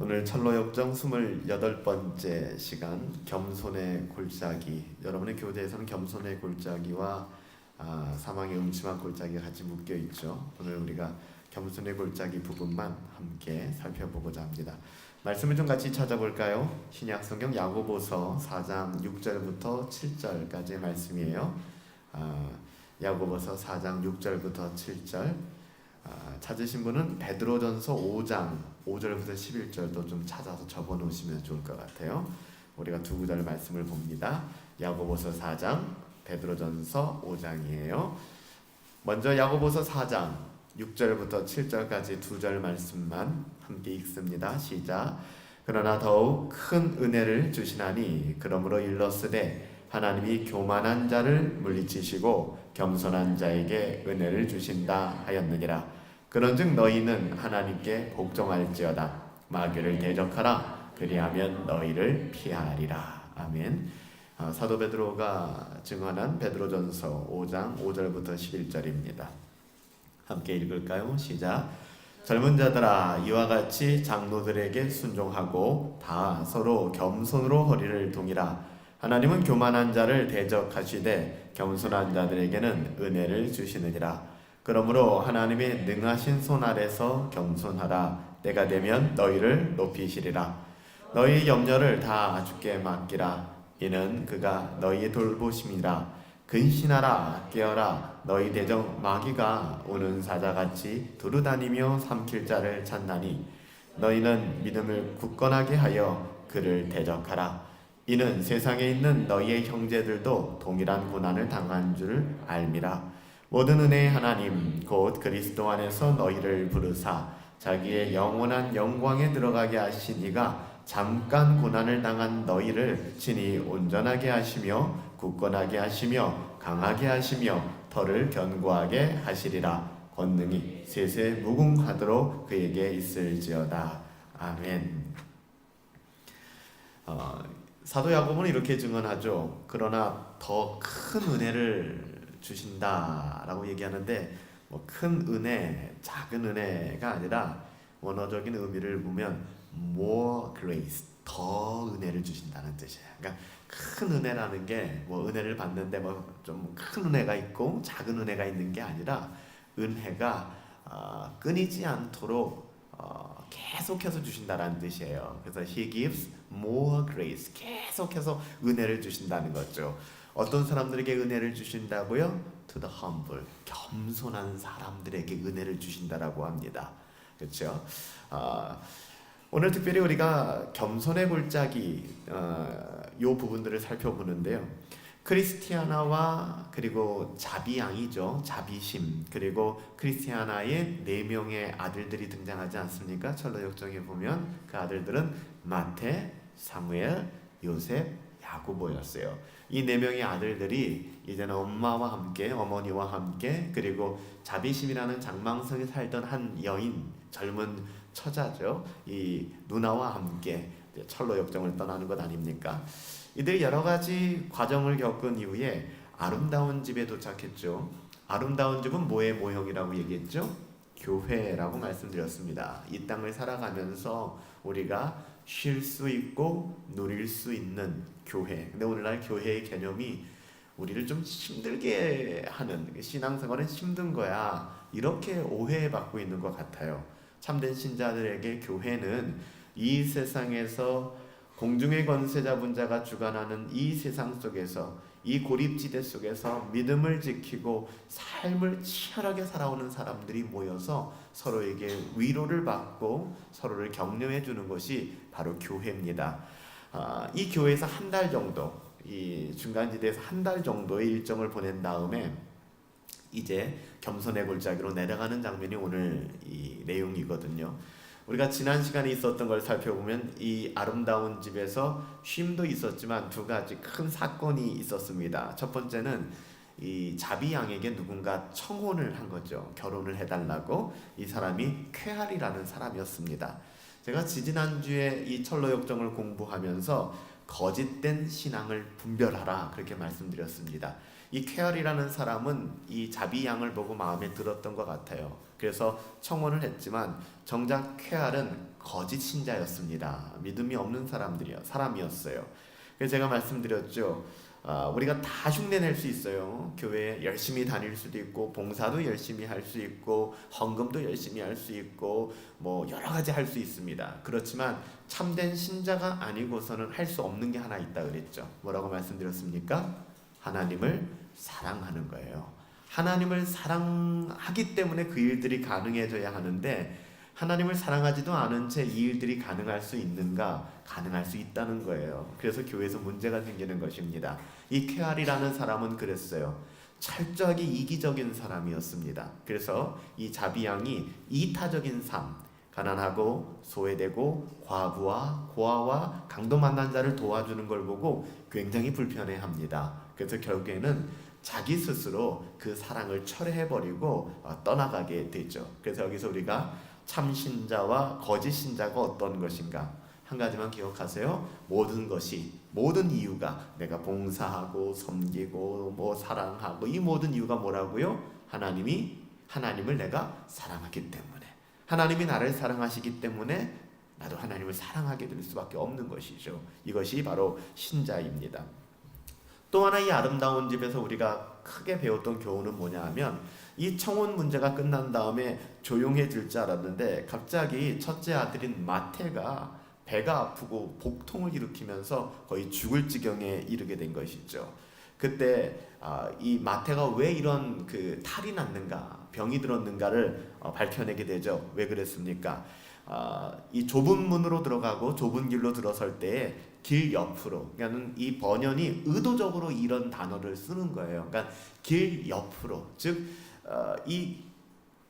오늘 철로역정 28번째 시간 겸손의 골짜기. 여러분의 교재에서는 겸손의 골짜기와 사망의 음침한 골짜기가 같이 묶여 있죠. 오늘 우리가 겸손의 골짜기 부분만 함께 살펴보고자 합니다. 말씀을 좀 같이 찾아볼까요? 신약성경 야고보서 4장 6절부터 7절까지의 말씀이에요. 야고보서 4장 6절부터 7절. 찾으신 분은 베드로전서 5장 5절부터 11절도 좀 찾아서 적어놓으시면 좋을 것 같아요. 우리가 두 구절 말씀을 봅니다. 야고보서 4장, 베드로전서 5장이에요. 먼저 야고보서 4장 6절부터 7절까지 두 절 말씀만 함께 읽습니다. 시작. 그러나 더욱 큰 은혜를 주시나니 그러므로 일렀으되 하나님이 교만한 자를 물리치시고 겸손한 자에게 은혜를 주신다 하였느니라. 그런즉 너희는 하나님께 복종할지어다. 마귀를 대적하라. 그리하면 너희를 피하리라. 아멘. 사도 베드로가 증언한 베드로전서 5장 5절부터 11절입니다. 함께 읽을까요? 시작. 젊은 자들아, 이와 같이 장로들에게 순종하고 다 서로 겸손으로 허리를 동이라. 하나님은 교만한 자를 대적하시되 겸손한 자들에게는 은혜를 주시느니라. 그러므로 하나님의 능하신 손 아래서 겸손하라. 때가 되면 너희를 높이시리라. 너희 염려를 다 주께 맡기라. 이는 그가 너희 돌보심이라. 근신하라. 깨어라. 너희 대적 마귀가 우는 사자같이 두루다니며 삼킬 자를 찾나니 너희는 믿음을 굳건하게 하여 그를 대적하라. 이는 세상에 있는 너희의 형제들도 동일한 고난을 당한 줄 알미라. 모든 은혜의 하나님 곧 그리스도 안에서 너희를 부르사 자기의 영원한 영광에 들어가게 하신 이가 잠깐 고난을 당한 너희를 친히 온전하게 하시며 굳건하게 하시며 강하게 하시며 털을 견고하게 하시리라. 권능이 세세 무궁하도록 그에게 있을지어다. 아멘. 사도 야고보는 이렇게 증언하죠. 그러나 더 큰 은혜를 주신다라고 얘기하는데 큰 은혜, 작은 은혜가 아니라 원어적인 의미를 보면 more grace, 더 은혜를 주신다는 뜻이에요. 그러니까 큰 은혜라는 게 은혜를 받는데 좀 큰 은혜가 있고 작은 은혜가 있는 게 아니라 은혜가 끊이지 않도록 계속해서 주신다는 뜻이에요. 그래서 He gives more grace, 계속해서 은혜를 주신다는 거죠. 어떤 사람들에게 은혜를 주신다고요? To the humble, 겸손한 사람들에게 은혜를 주신다라고 합니다. 그렇죠? 오늘 특별히 우리가 겸손의 골짜기 요 부분들을 살펴보는데요. 크리스티아나와 그리고 자비양이죠. 자비심. 그리고 크리스티아나의 4명의 아들들이 등장하지 않습니까? 철로역정에 보면 그 아들들은 마태, 사무엘, 요셉, 야고보였어요. 이 4명의 아들들이 이제는 엄마와 함께, 어머니와 함께, 그리고 자비심이라는 장망성에 살던 한 여인, 젊은 처자죠. 이 누나와 함께 철로역정을 떠나는 것 아닙니까? 이들이 여러 가지 과정을 겪은 이후에 아름다운 집에 도착했죠. 아름다운 집은 뭐의 모형이라고 얘기했죠? 교회라고 말씀드렸습니다. 이 땅을 살아가면서 우리가 쉴 수 있고 누릴 수 있는 교회. 근데 오늘날 교회의 개념이 우리를 좀 힘들게 하는, 신앙생활은 힘든 거야, 이렇게 오해받고 있는 것 같아요. 참된 신자들에게 교회는 이 세상에서 공중의 권세 잡은 자가 주관하는 이 세상 속에서, 이 고립지대 속에서 믿음을 지키고 삶을 치열하게 살아오는 사람들이 모여서 서로에게 위로를 받고 서로를 격려해 주는 것이 바로 교회입니다. 이 교회에서 한 달 정도, 이 중간지대에서 한 달 정도의 일정을 보낸 다음에 이제 겸손의 골짜기로 내려가는 장면이 오늘 이 내용이거든요. 우리가 지난 시간에 있었던 걸 살펴보면 이 아름다운 집에서 쉼도 있었지만 두 가지 큰 사건이 있었습니다. 첫 번째는 이 자비양에게 누군가 청혼을 한 거죠. 결혼을 해달라고. 이 사람이 쾌할이라는 사람이었습니다. 제가 지지난주에 이 철로역정을 공부하면서 거짓된 신앙을 분별하라 그렇게 말씀드렸습니다. 이 쾌활이라는 사람은 이 자비 양을 보고 마음에 들었던 것 같아요. 그래서 청혼을 했지만 정작 쾌활은 거짓 신자였습니다. 믿음이 없는 사람이었어요. 그래서 제가 말씀드렸죠. 우리가 다 흉내낼 수 있어요. 교회 열심히 다닐 수도 있고, 봉사도 열심히 할 수 있고, 헌금도 열심히 할 수 있고, 뭐 여러 가지 할 수 있습니다. 그렇지만 참된 신자가 아니고서는 할 수 없는 게 하나 있다 그랬죠. 뭐라고 말씀드렸습니까? 하나님을 사랑하는 거예요. 하나님을 사랑하기 때문에 그 일들이 가능해져야 하는데, 하나님을 사랑하지도 않은 채 이 일들이 가능할 수 있는가? 가능할 수 있다는 거예요. 그래서 교회에서 문제가 생기는 것입니다. 이 쾌활이라는 사람은 그랬어요. 철저하게 이기적인 사람이었습니다. 그래서 이 자비양이 이타적인 삶, 가난하고 소외되고 과부와 고아와 강도 만난 자를 도와주는 걸 보고 굉장히 불편해합니다. 그래서 결국에는 자기 스스로 그 사랑을 철회해버리고 떠나가게 되죠. 그래서 여기서 우리가 참 신자와 거짓 신자가 어떤 것인가? 한 가지만 기억하세요. 모든 이유가 내가 봉사하고 섬기고 뭐 사랑하고 이 모든 이유가 뭐라고요? 하나님을 내가 사랑하기 때문에, 하나님이 나를 사랑하시기 때문에 나도 하나님을 사랑하게 될 수밖에 없는 것이죠. 이것이 바로 신자입니다. 또 하나 이 아름다운 집에서 우리가 크게 배웠던 교훈은 뭐냐 하면, 이 청혼 문제가 끝난 다음에 조용해질 줄 알았는데 갑자기 첫째 아들인 마태가 배가 아프고 복통을 일으키면서 거의 죽을 지경에 이르게 된 것이죠. 그때 이 마태가 왜 이런 그 탈이 났는가, 병이 들었는가를 밝혀내게 되죠. 왜 그랬습니까? 이 좁은 문으로 들어가고 좁은 길로 들어설 때에 길 옆으로, 그러니까 이 번연이 의도적으로 이런 단어를 쓰는 거예요. 그러니까 길 옆으로, 즉 이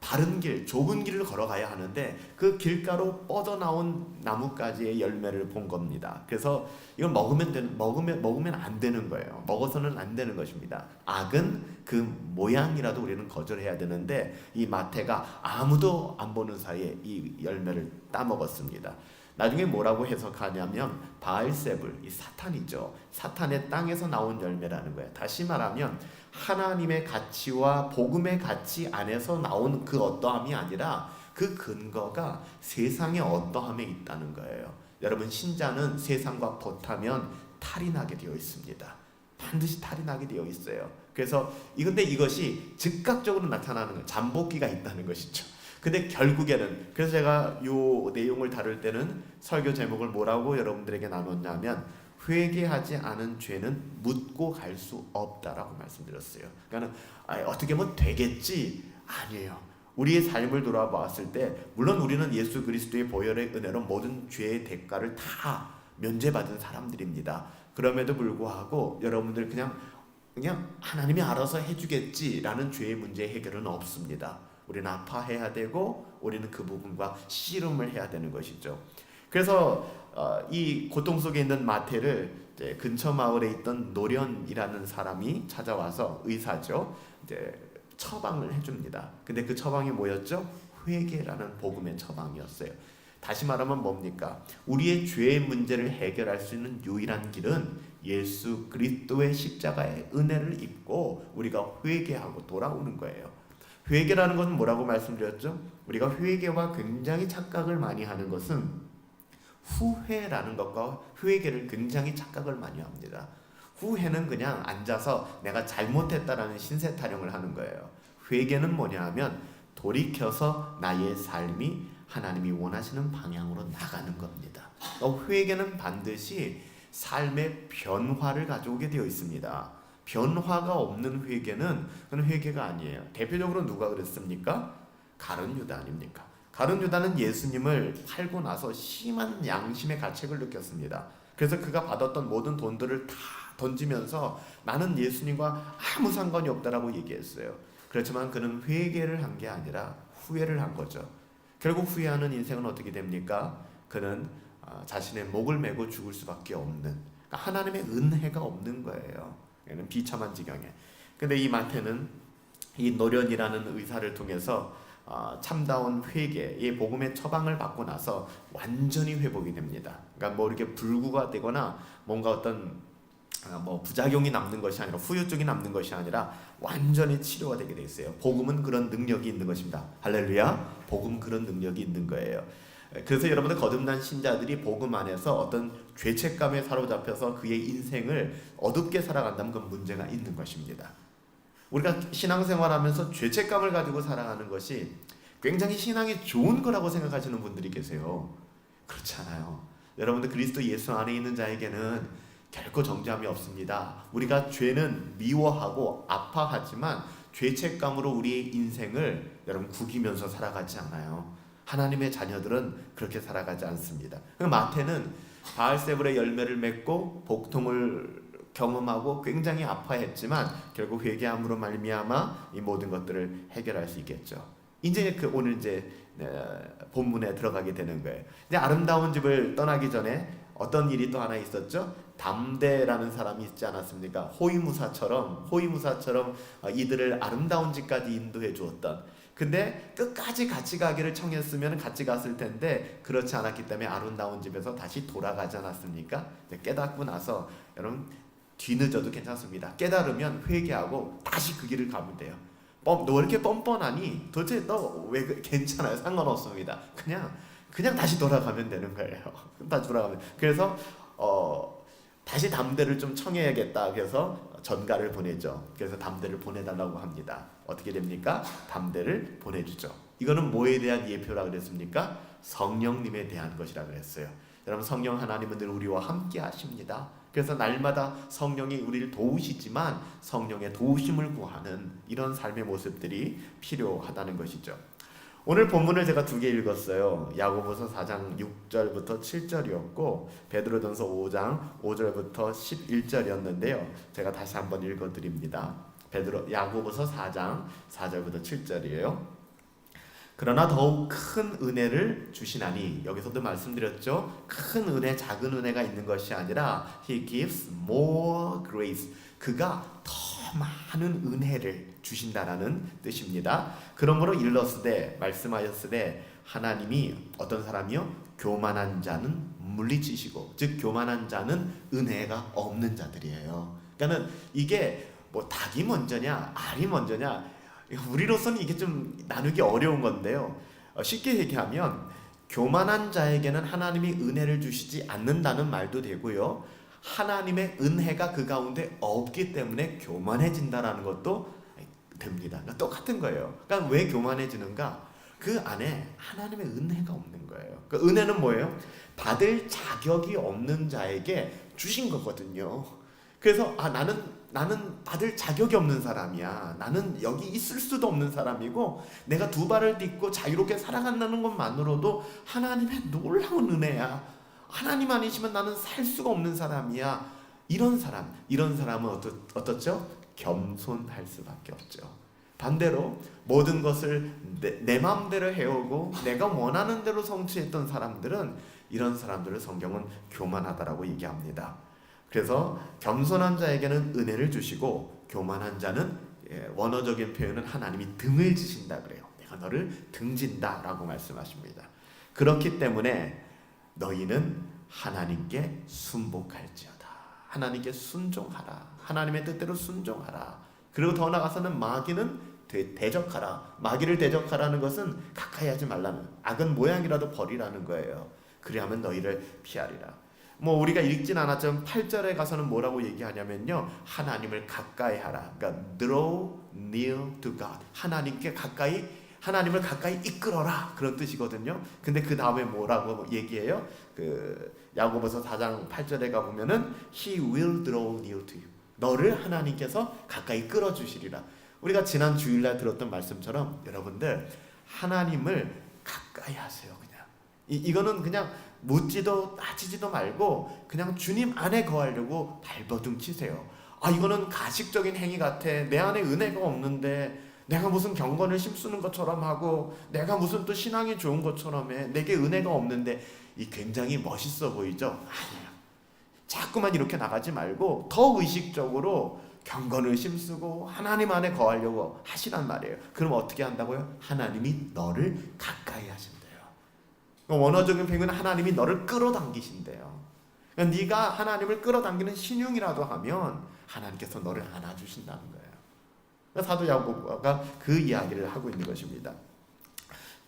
바른 길, 좁은 길을 걸어가야 하는데 그 길가로 뻗어나온 나뭇가지의 열매를 본 겁니다. 그래서 이걸 먹으면 안 되는 거예요. 먹어서는 안 되는 것입니다. 악은 그 모양이라도 우리는 거절해야 되는데 이 마태가 아무도 안 보는 사이에 이 열매를 따먹었습니다. 나중에 뭐라고 해석하냐면 바알세불, 이 사탄이죠. 사탄의 땅에서 나온 열매라는 거예요. 다시 말하면 하나님의 가치와 복음의 가치 안에서 나온 그 어떠함이 아니라 그 근거가 세상의 어떠함에 있다는 거예요. 여러분, 신자는 세상과 벗하면 탈이 나게 되어 있습니다. 반드시 탈이 나게 되어 있어요. 그래서 이것이 즉각적으로 나타나는 거예요. 잠복기가 있다는 것이죠. 근데 결국에는, 그래서 제가 이 내용을 다룰 때는 설교 제목을 뭐라고 여러분들에게 나눴냐면, 회개하지 않은 죄는 묻고 갈 수 없다라고 말씀드렸어요. 그러니까 어떻게 하면 되겠지? 아니에요. 우리의 삶을 돌아봤을 때 물론 우리는 예수 그리스도의 보혈의 은혜로 모든 죄의 대가를 다 면제받은 사람들입니다. 그럼에도 불구하고 여러분들 그냥 하나님이 알아서 해주겠지라는 죄의 문제 해결은 없습니다. 우리는 아파해야 되고 우리는 그 부분과 씨름을 해야 되는 것이죠. 그래서 이 고통 속에 있는 마태를 이제 근처 마을에 있던 노련이라는 사람이 찾아와서, 의사죠, 이제 처방을 해줍니다. 근데 그 처방이 뭐였죠? 회개라는 복음의 처방이었어요. 다시 말하면 뭡니까? 우리의 죄의 문제를 해결할 수 있는 유일한 길은 예수 그리스도의 십자가의 은혜를 입고 우리가 회개하고 돌아오는 거예요. 회개라는 것은 뭐라고 말씀드렸죠? 우리가 회개와 굉장히 착각을 많이 하는 것은 후회라는 것과 회개를 굉장히 착각을 많이 합니다. 후회는 그냥 앉아서 내가 잘못했다라는 신세 타령을 하는 거예요. 회개는 뭐냐 하면 돌이켜서 나의 삶이 하나님이 원하시는 방향으로 나가는 겁니다. 회개는 반드시 삶의 변화를 가져오게 되어 있습니다. 변화가 없는 회개는 그건 회개가 아니에요. 대표적으로 누가 그랬습니까? 가룟 유다 아닙니까? 가룟 유다는 예수님을 팔고 나서 심한 양심의 가책을 느꼈습니다. 그래서 그가 받았던 모든 돈들을 다 던지면서 나는 예수님과 아무 상관이 없다라고 얘기했어요. 그렇지만 그는 회개를 한 게 아니라 후회를 한 거죠. 결국 후회하는 인생은 어떻게 됩니까? 그는 자신의 목을 메고 죽을 수밖에 없는, 그러니까 하나님의 은혜가 없는 거예요. 얘는 비참한 지경에. 근데 이 마태는 이 노련이라는 의사를 통해서 참다운 회개, 이 복음의 처방을 받고 나서 완전히 회복이 됩니다. 그러니까 뭐 이렇게 불구가 되거나 뭔가 어떤 뭐 부작용이 남는 것이 아니라 후유증이 남는 것이 아니라 완전히 치료가 되게 돼 있어요. 복음은 그런 능력이 있는 것입니다. 할렐루야. 복음 그런 능력이 있는 거예요. 그래서 여러분들 거듭난 신자들이 복음 안에서 어떤 죄책감에 사로잡혀서 그의 인생을 어둡게 살아간다면 그건 문제가 있는 것입니다. 우리가 신앙생활하면서 죄책감을 가지고 살아가는 것이 굉장히 신앙이 좋은 거라고 생각하시는 분들이 계세요. 그렇지 않아요. 여러분들 그리스도 예수 안에 있는 자에게는 결코 정죄함이 없습니다. 우리가 죄는 미워하고 아파하지만 죄책감으로 우리의 인생을 여러분 구기면서 살아가지 않아요. 하나님의 자녀들은 그렇게 살아가지 않습니다. 마태는 바알세불의 열매를 맺고 복통을 경험하고 굉장히 아파했지만 결국 회개함으로 말미암아 이 모든 것들을 해결할 수 있겠죠. 이제 오늘 본문에 들어가게 되는 거예요. 이제 아름다운 집을 떠나기 전에 어떤 일이 또 하나 있었죠? 담대라는 사람이 있지 않았습니까? 호위무사처럼 이들을 아름다운 집까지 인도해 주었던. 근데 끝까지 같이 가기를 청했으면 같이 갔을 텐데 그렇지 않았기 때문에 아름다운 집에서 다시 돌아가지 않았습니까? 깨닫고 나서 여러분 뒤늦어도 괜찮습니다. 깨달으면 회개하고 다시 그 길을 가면 돼요. 너 왜 이렇게 뻔뻔하니? 도대체 너 왜 괜찮아요? 상관없습니다. 그냥 다시 돌아가면 되는 거예요. 다시 돌아가면. 그래서 다시 담대를 좀 청해야겠다. 그래서 전가를 보내죠. 그래서 담대를 보내달라고 합니다. 어떻게 됩니까? 담대를 보내주죠. 이거는 뭐에 대한 예표라 그랬습니까? 성령님에 대한 것이라 그랬어요. 여러분 성령 하나님은 늘 우리와 함께 하십니다. 그래서 날마다 성령이 우리를 도우시지만 성령의 도우심을 구하는 이런 삶의 모습들이 필요하다는 것이죠. 오늘 본문을 제가 2개 읽었어요. 야고보서 4장 6절부터 7절이었고 베드로전서 5장 5절부터 11절이었는데요. 제가 다시 한번 읽어드립니다. 야고보서 4장 4절부터 7절이에요. 그러나 더욱 큰 은혜를 주시나니, 여기서도 말씀드렸죠. 큰 은혜, 작은 은혜가 있는 것이 아니라 He gives more grace. 그가 더 많은 은혜를 주신다라는 뜻입니다. 그러므로 일렀으되 말씀하였으되 하나님이 어떤 사람이요? 교만한 자는 물리치시고, 즉 교만한 자는 은혜가 없는 자들이에요. 그러니까는 이게 뭐 닭이 먼저냐 알이 먼저냐, 우리로서는 이게 좀 나누기 어려운 건데요. 쉽게 얘기하면 교만한 자에게는 하나님이 은혜를 주시지 않는다는 말도 되고요. 하나님의 은혜가 그 가운데 없기 때문에 교만해진다라는 것도 됩니다. 그러니까 똑같은 거예요. 그러니까 왜 교만해지는가? 그 안에 하나님의 은혜가 없는 거예요. 그 은혜는 뭐예요? 받을 자격이 없는 자에게 주신 거거든요. 그래서 나는 받을 자격이 없는 사람이야. 나는 여기 있을 수도 없는 사람이고 내가 두 발을 딛고 자유롭게 살아간다는 것만으로도 하나님의 놀라운 은혜야. 하나님 아니시면 나는 살 수가 없는 사람이야. 이런 사람은 어떻죠? 겸손할 수밖에 없죠. 반대로 모든 것을 내 마음대로 해오고 내가 원하는 대로 성취했던 사람들은, 이런 사람들을 성경은 교만하다라고 얘기합니다. 그래서 겸손한 자에게는 은혜를 주시고 교만한 자는, 원어적인 표현은 하나님이 등을 지신다 그래요. 내가 너를 등진다라고 말씀하십니다. 그렇기 때문에 너희는 하나님께 순복할지어다. 하나님께 순종하라. 하나님의 뜻대로 순종하라. 그리고 더 나아가서는 마귀는 대적하라. 마귀를 대적하라는 것은 가까이 하지 말라는, 악은 모양이라도 버리라는 거예요. 그리하면 너희를 피하리라. 우리가 읽진 않았지만 8절에 가서는 뭐라고 얘기하냐면요, 하나님을 가까이 하라. 그러니까 draw near to God. 하나님을 가까이 이끌어라, 그런 뜻이거든요. 근데 그 다음에 뭐라고 얘기해요? 야고보서 4장 8절에 가보면은 He will draw near to you. 너를 하나님께서 가까이 끌어주시리라. 우리가 지난 주일날 들었던 말씀처럼 여러분들 하나님을 가까이 하세요. 그냥 이거는 그냥 묻지도 따지지도 말고 그냥 주님 안에 거하려고 발버둥 치세요. 이거는 가식적인 행위 같아. 내 안에 은혜가 없는데 내가 무슨 경건을 힘쓰는 것처럼 하고 내가 무슨 또 신앙이 좋은 것처럼 해. 내게 은혜가 없는데. 이 굉장히 멋있어 보이죠? 아니에요. 자꾸만 이렇게 나가지 말고 더 의식적으로 경건을 힘쓰고 하나님 안에 거하려고 하시란 말이에요. 그럼 어떻게 한다고요? 하나님이 너를 가까이 하신대요. 원어적인 표현은 하나님이 너를 끌어당기신대요. 그러니까 네가 하나님을 끌어당기는 신용이라도 하면 하나님께서 너를 안아주신다는 거예요. 그러니까 사도 야고보가 그 이야기를 하고 있는 것입니다.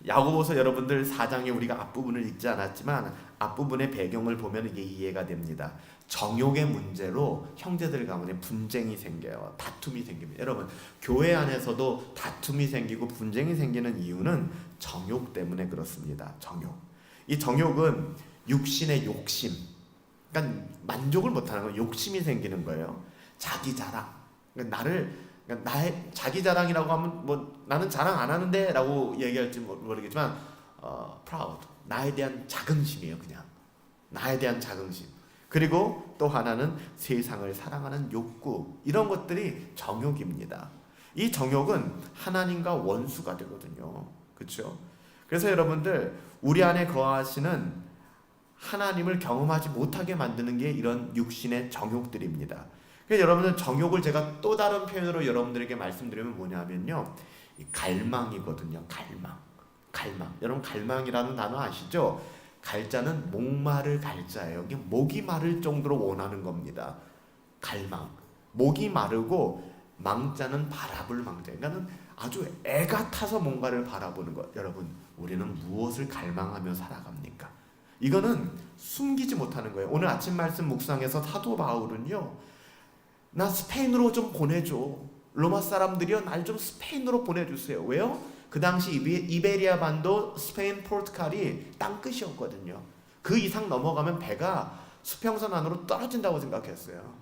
야고보서 여러분들 4장에 우리가 앞부분을 읽지 않았지만 앞부분의 배경을 보면 이게 이해가 됩니다. 정욕의 문제로 형제들 가운데 분쟁이 생겨요. 다툼이 생깁니다. 여러분, 교회 안에서도 다툼이 생기고 분쟁이 생기는 이유는 정욕 때문에 그렇습니다. 정욕. 이 정욕은 육신의 욕심, 그러니까 만족을 못하는 거, 욕심이 생기는 거예요. 자기 자랑. 그러니까 나의 자기 자랑이라고 하면 뭐 나는 자랑 안 하는데라고 얘기할지 모르겠지만 proud, 나에 대한 자긍심이에요. 그냥 나에 대한 자긍심. 그리고 또 하나는 세상을 사랑하는 욕구, 이런 것들이 정욕입니다. 이 정욕은 하나님과 원수가 되거든요. 그렇죠? 그래서 여러분들, 우리 안에 거하시는 하나님을 경험하지 못하게 만드는 게 이런 육신의 정욕들입니다. 그래서 여러분들, 정욕을 제가 또 다른 표현으로 여러분들에게 말씀드리면 뭐냐면요, 갈망이거든요. 갈망. 여러분, 갈망이라는 단어 아시죠? 갈자는 목마를 갈자예요. 이게 목이 마를 정도로 원하는 겁니다. 갈망. 목이 마르고 망자는 바라볼 망자. 그러니까는 아주 애가 타서 뭔가를 바라보는 것. 여러분, 우리는 무엇을 갈망하며 살아갑니까? 이거는 숨기지 못하는 거예요. 오늘 아침 말씀 묵상에서 사도 바울은요, 나 스페인으로 좀 보내줘. 로마 사람들이요, 날 좀 스페인으로 보내주세요. 왜요? 그 당시 이베리아 반도 스페인 포르투갈이 땅끝이었거든요. 그 이상 넘어가면 배가 수평선 안으로 떨어진다고 생각했어요.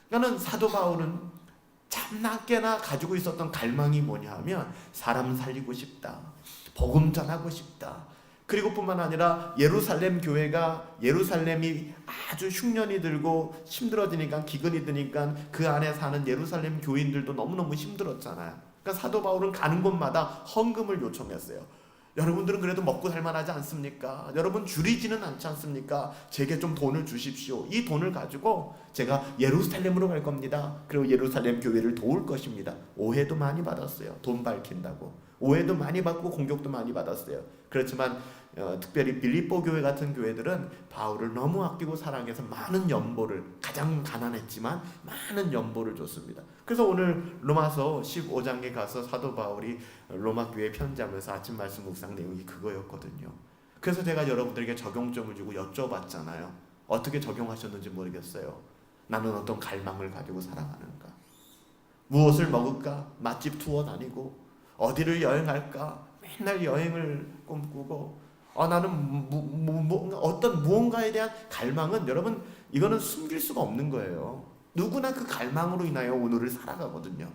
그러니까 사도 바울은 참나게나 가지고 있었던 갈망이 뭐냐 하면 사람 살리고 싶다, 복음 전하고 싶다. 그리고 뿐만 아니라 예루살렘 교회가, 예루살렘이 아주 흉년이 들고 힘들어지니까, 기근이 드니까 그 안에 사는 예루살렘 교인들도 너무너무 힘들었잖아요. 그러니까 사도 바울은 가는 곳마다 헌금을 요청했어요. 여러분들은 그래도 먹고 살만하지 않습니까? 여러분, 줄이지는 않지 않습니까? 제게 좀 돈을 주십시오. 이 돈을 가지고 제가 예루살렘으로 갈 겁니다. 그리고 예루살렘 교회를 도울 것입니다. 오해도 많이 받았어요. 돈 밝힌다고. 오해도 많이 받고 공격도 많이 받았어요. 그렇지만 특별히 빌립보 교회 같은 교회들은 바울을 너무 아끼고 사랑해서 많은 연보를, 가장 가난했지만 많은 연보를 줬습니다. 그래서 오늘 로마서 15장에 가서 사도 바울이 로마 교회에 편지하면서 아침 말씀 묵상 내용이 그거였거든요. 그래서 제가 여러분들에게 적용점을 주고 여쭤봤잖아요. 어떻게 적용하셨는지 모르겠어요. 나는 어떤 갈망을 가지고 살아가는가? 무엇을 먹을까? 맛집 투어 다니고, 어디를 여행할까? 맨날 여행을 꿈꾸고, 나는 어떤 무언가에 대한 갈망은, 여러분, 이거는 숨길 수가 없는 거예요. 누구나 그 갈망으로 인하여 오늘을 살아가거든요.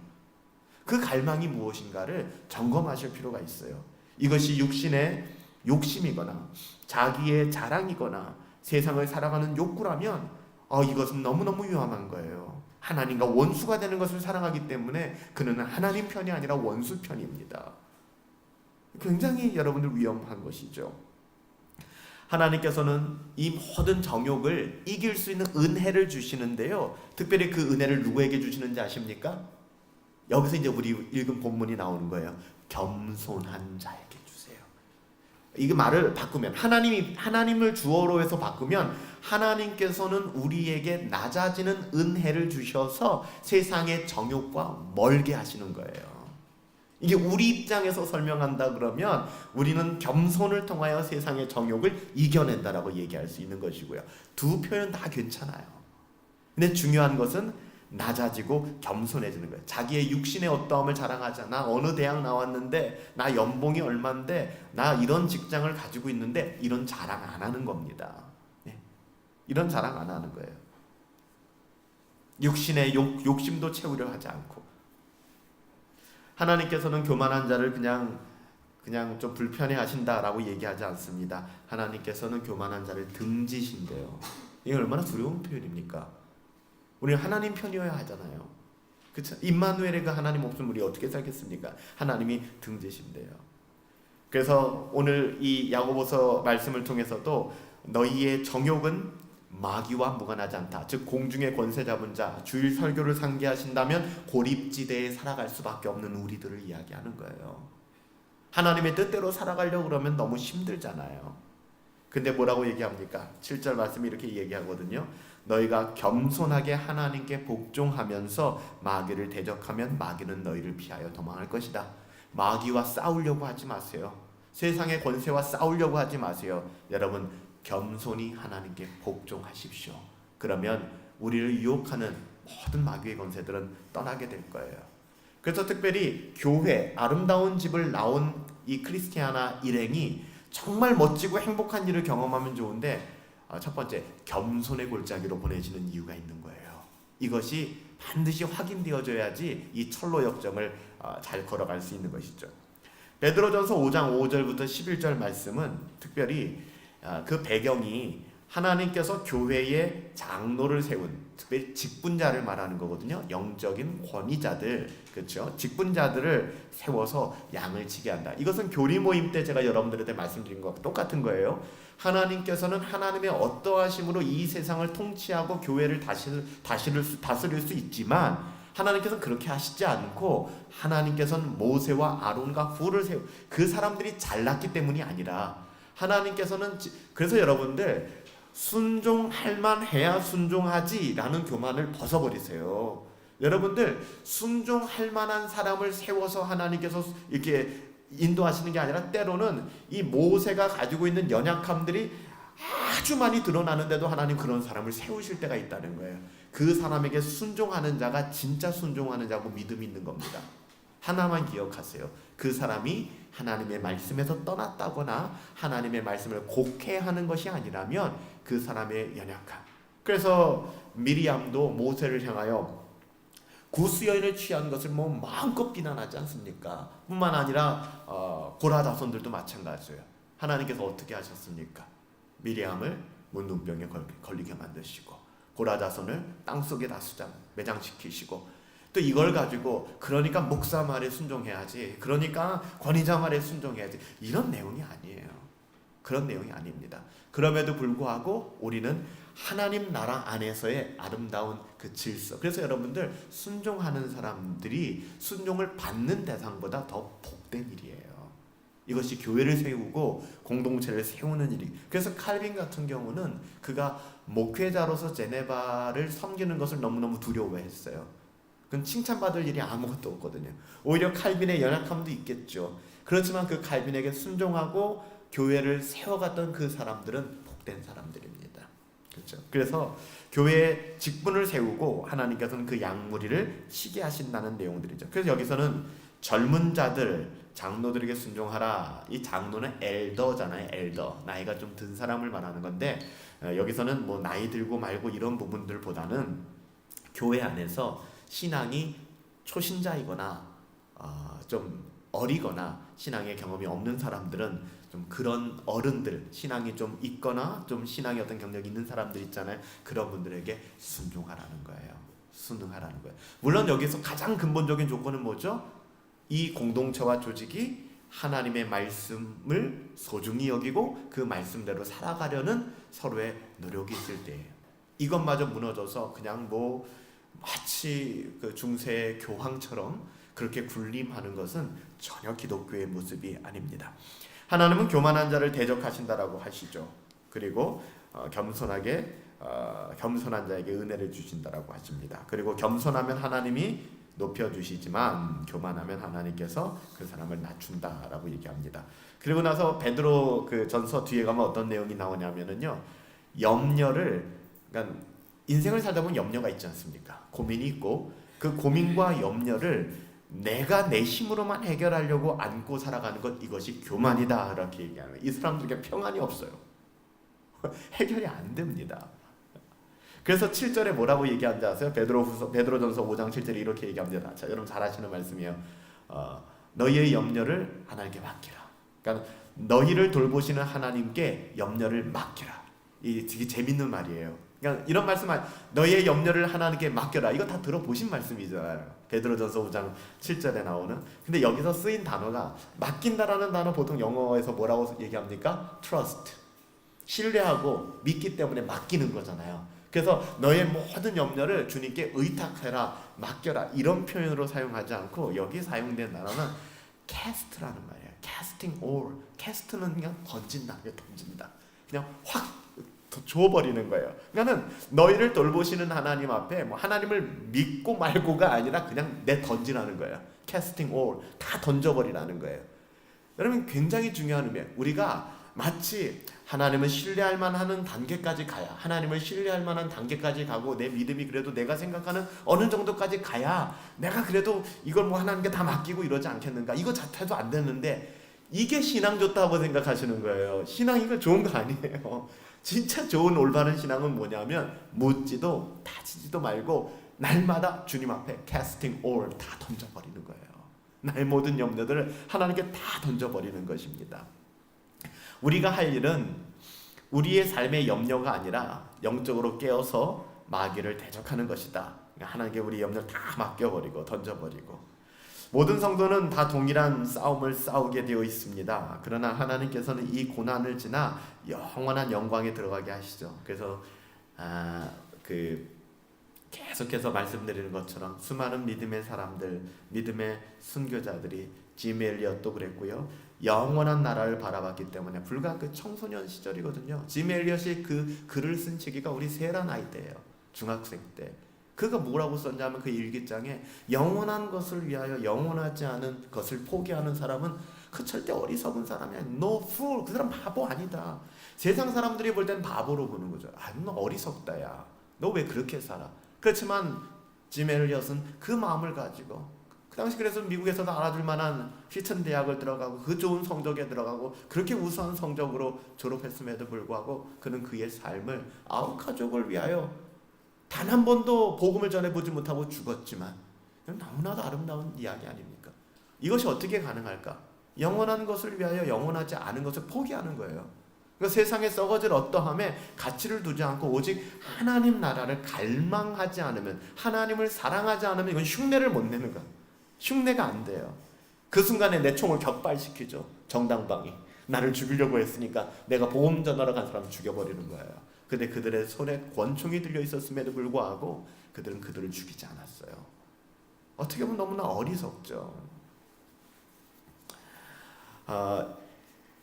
그 갈망이 무엇인가를 점검하실 필요가 있어요. 이것이 육신의 욕심이거나 자기의 자랑이거나 세상을 살아가는 욕구라면 이것은 너무너무 위험한 거예요. 하나님과 원수가 되는 것을 사랑하기 때문에 그는 하나님 편이 아니라 원수 편입니다. 굉장히 여러분들 위험한 것이죠. 하나님께서는 이 모든 정욕을 이길 수 있는 은혜를 주시는데요, 특별히 그 은혜를 누구에게 주시는지 아십니까? 여기서 이제 우리 읽은 본문이 나오는 거예요. 겸손한 자에게 주세요. 이게 말을 바꾸면, 하나님을 주어로 해서 바꾸면, 하나님께서는 우리에게 낮아지는 은혜를 주셔서 세상의 정욕과 멀게 하시는 거예요. 이게 우리 입장에서 설명한다 그러면 우리는 겸손을 통하여 세상의 정욕을 이겨낸다라고 얘기할 수 있는 것이고요. 두 표현 다 괜찮아요. 근데 중요한 것은 낮아지고 겸손해지는 거예요. 자기의 육신의 어떠함을 자랑하지 않아. 어느 대학 나왔는데, 나 연봉이 얼만데, 나 이런 직장을 가지고 있는데, 이런 자랑 안 하는 겁니다. 네. 이런 자랑 안 하는 거예요. 육신의 욕심도 채우려 하지 않고. 하나님께서는 교만한 자를 그냥 좀 불편해 하신다라고 얘기하지 않습니다. 하나님께서는 교만한 자를 등지신대요. 이게 얼마나 두려운 표현입니까? 우리는 하나님 편이어야 하잖아요. 그렇죠? 임마누엘의 그 하나님 없으면 우리 어떻게 살겠습니까? 하나님이 등지신대요. 그래서 오늘 이 야고보서 말씀을 통해서도 너희의 정욕은 마귀와 무관하지 않다. 즉 공중의 권세 잡은 자, 주일 설교를 상기하신다면 고립지대에 살아갈 수밖에 없는 우리들을 이야기하는 거예요. 하나님의 뜻대로 살아가려고 그러면 너무 힘들잖아요. 근데 뭐라고 얘기합니까? 7절 말씀이 이렇게 얘기하거든요. 너희가 겸손하게 하나님께 복종하면서 마귀를 대적하면 마귀는 너희를 피하여 도망할 것이다. 마귀와 싸우려고 하지 마세요. 세상의 권세와 싸우려고 하지 마세요. 여러분, 겸손히 하나님께 복종하십시오. 그러면 우리를 유혹하는 모든 마귀의 권세들은 떠나게 될 거예요. 그래서 특별히 교회, 아름다운 집을 나온 이 크리스티아나 일행이 정말 멋지고 행복한 일을 경험하면 좋은데, 첫 번째, 겸손의 골짜기로 보내지는 이유가 있는 거예요. 이것이 반드시 확인되어져야지 이 철로 역정을 잘 걸어갈 수 있는 것이죠. 베드로전서 5장 5절부터 11절 말씀은 특별히 그 배경이 하나님께서 교회에 장로를 세운, 특별히 직분자를 말하는 거거든요. 영적인 권위자들, 그렇죠? 직분자들을 세워서 양을 치게 한다. 이것은 교리 모임 때 제가 여러분들한테 말씀드린 것과 똑같은 거예요. 하나님께서는 하나님의 어떠하심으로 이 세상을 통치하고 교회를 다스릴 수 있지만, 하나님께서는 그렇게 하시지 않고 하나님께서는 모세와 아론과 훌을 세우, 그 사람들이 잘났기 때문이 아니라 하나님께서는, 그래서 여러분들 순종할 만해야 순종하지 라는 교만을 벗어버리세요. 여러분들 순종할 만한 사람을 세워서 하나님께서 이렇게 인도하시는 게 아니라, 때로는 이 모세가 가지고 있는 연약함들이 아주 많이 드러나는데도 하나님 그런 사람을 세우실 때가 있다는 거예요. 그 사람에게 순종하는 자가 진짜 순종하는 자고 믿음이 있는 겁니다. 하나만 기억하세요. 그 사람이 하나님의 말씀에서 떠났다거나 하나님의 말씀을 곡해하는 것이 아니라면 그 사람의 연약함. 그래서 미리암도 모세를 향하여 구수여인을 취한 것을 마음껏 비난하지 않습니까? 뿐만 아니라 고라 자손들도 마찬가지예요. 하나님께서 어떻게 하셨습니까? 미리암을 문둥병에 걸리게 만드시고 고라 자손을 땅속에 다 매장시키시고, 또 이걸 가지고 그러니까 목사 말에 순종해야지, 그러니까 권위자 말에 순종해야지, 이런 내용이 아니에요. 그런 내용이 아닙니다. 그럼에도 불구하고 우리는 하나님 나라 안에서의 아름다운 그 질서, 그래서 여러분들 순종하는 사람들이 순종을 받는 대상보다 더 복된 일이에요. 이것이 교회를 세우고 공동체를 세우는 일이. 그래서 칼빈 같은 경우는 그가 목회자로서 제네바를 섬기는 것을 너무너무 두려워했어요. 그건 칭찬받을 일이 아무것도 없거든요. 오히려 칼빈의 연약함도 있겠죠. 그렇지만 그 칼빈에게 순종하고 교회를 세워갔던 그 사람들은 복된 사람들입니다. 그렇죠. 그래서 교회의 직분을 세우고 하나님께서는 그 양무리를 치게 하신다는 내용들이죠. 그래서 여기서는 젊은 자들, 장로들에게 순종하라. 이 장로는 엘더잖아요. 엘더, 나이가 좀 든 사람을 말하는 건데, 여기서는 뭐 나이 들고 말고 이런 부분들보다는 교회 안에서 신앙이 초신자이거나 좀 어리거나 신앙의 경험이 없는 사람들은 좀 그런 어른들, 신앙이 좀 있거나 좀 신앙의 어떤 경력이 있는 사람들 있잖아요. 그런 분들에게 순종하라는 거예요. 순응하라는 거예요. 물론 여기서 가장 근본적인 조건은 뭐죠? 이 공동체와 조직이 하나님의 말씀을 소중히 여기고 그 말씀대로 살아가려는 서로의 노력이 있을 때예요. 이것마저 무너져서 그냥 마치 그 중세 교황처럼 그렇게 군림하는 것은 전혀 기독교의 모습이 아닙니다. 하나님은 교만한 자를 대적하신다라고 하시죠. 그리고 겸손한 자에게 은혜를 주신다라고 하십니다. 그리고 겸손하면 하나님이 높여주시지만 교만하면 하나님께서 그 사람을 낮춘다라고 얘기합니다. 그리고 나서 베드로 그 전서 뒤에 가면 어떤 내용이 나오냐면은요, 그러니까 인생을 살다 보면 염려가 있지 않습니까? 고민이 있고, 그 고민과 염려를 내가 내 힘으로만 해결하려고 안고 살아가는 것, 이것이 교만이다 이렇게 얘기하는 거예요. 이 사람들에게 평안이 없어요. 해결이 안 됩니다. 그래서 7절에 뭐라고 얘기하는지 아세요? 베드로전서 5장 7절에 이렇게 얘기합니다. 자, 여러분 잘 아시는 말씀이에요. 너희의 염려를 하나님께 맡기라. 그러니까 너희를 돌보시는 하나님께 염려를 맡기라. 이 되게 재밌는 말이에요. 그러니까 이런 말씀, 너희의 염려를 하나님께 맡겨라. 이거 다 들어보신 말씀이잖아요. 베드로전서 5장 7절에 나오는. 근데 여기서 쓰인 단어가, 맡긴다라는 단어 보통 영어에서 뭐라고 얘기합니까? trust. 신뢰하고 믿기 때문에 맡기는 거잖아요. 그래서 너의 모든 염려를 주님께 의탁해라, 맡겨라, 이런 표현으로 사용하지 않고 여기 사용된 단어는 cast라는 말이에요. casting all. cast는 그냥 던진다. 그냥 확 줘버리는 거예요. 그러니까는 너희를 돌보시는 하나님 앞에 뭐 하나님을 믿고 말고가 아니라 그냥 내 던지라는 거예요. casting all, 다 던져버리라는 거예요. 여러분, 굉장히 중요한 의미예요. 우리가 마치 하나님을 신뢰할 만한 단계까지 가야, 하나님을 신뢰할 만한 단계까지 가고 내 믿음이 그래도 내가 생각하는 어느 정도까지 가야 내가 그래도 이걸 뭐 하나님께 다 맡기고 이러지 않겠는가, 이거 자체도 안 되는데 이게 신앙 좋다고 생각하시는 거예요. 신앙 이거 좋은 거 아니에요. 진짜 좋은 올바른 신앙은 뭐냐면 묻지도 따지지도 말고 날마다 주님 앞에 casting all, 다 던져버리는 거예요. 나의 모든 염려들을 하나님께 다 던져버리는 것입니다. 우리가 할 일은 우리의 삶의 염려가 아니라 영적으로 깨어서 마귀를 대적하는 것이다. 하나님께 우리 염려를 다 맡겨버리고 던져버리고, 모든 성도는 다 동일한 싸움을 싸우게 되어 있습니다. 그러나 하나님께서는 이 고난을 지나 영원한 영광에 들어가게 하시죠. 그래서 계속해서 말씀드리는 것처럼 수많은 믿음의 사람들, 믿음의 순교자들이 짐 엘리엇도 그랬고요, 영원한 나라를 바라봤기 때문에, 불과 그 청소년 시절이거든요. 짐 엘리엇이 그 글을 쓴 시기가 우리 세라 나이 때예요. 중학생 때. 그가 뭐라고 썼냐면 그 일기장에 영원한 것을 위하여 영원하지 않은 것을 포기하는 사람은 그 절대 어리석은 사람이 아니야. No fool. 그 사람 바보 아니다. 세상 사람들이 볼 땐 바보로 보는 거죠. 너 어리석다 야. 너 왜 그렇게 살아? 그렇지만 짐 엘리엇은 그 마음을 가지고, 그 당시 그래서 미국에서도 알아줄 만한 휘튼 대학을 들어가고 그 좋은 성적에 들어가고 그렇게 우수한 성적으로 졸업했음에도 불구하고 그는 그의 삶을 아홉 가족을 위하여 단 한 번도 복음을 전해보지 못하고 죽었지만, 너무나도 아름다운 이야기 아닙니까? 이것이 어떻게 가능할까? 영원한 것을 위하여 영원하지 않은 것을 포기하는 거예요. 그러니까 세상에 썩어질 어떠함에 가치를 두지 않고 오직 하나님 나라를 갈망하지 않으면, 하나님을 사랑하지 않으면 이건 흉내를 못 내는 거야. 흉내가 안 돼요. 그 순간에 내 총을 격발시키죠. 정당방위. 나를 죽이려고 했으니까 내가 보험 전화로 간 사람 죽여버리는 거예요. 근데 그들의 손에 권총이 들려 있었음에도 불구하고 그들은 그들을 죽이지 않았어요. 어떻게 보면 너무나 어리석죠.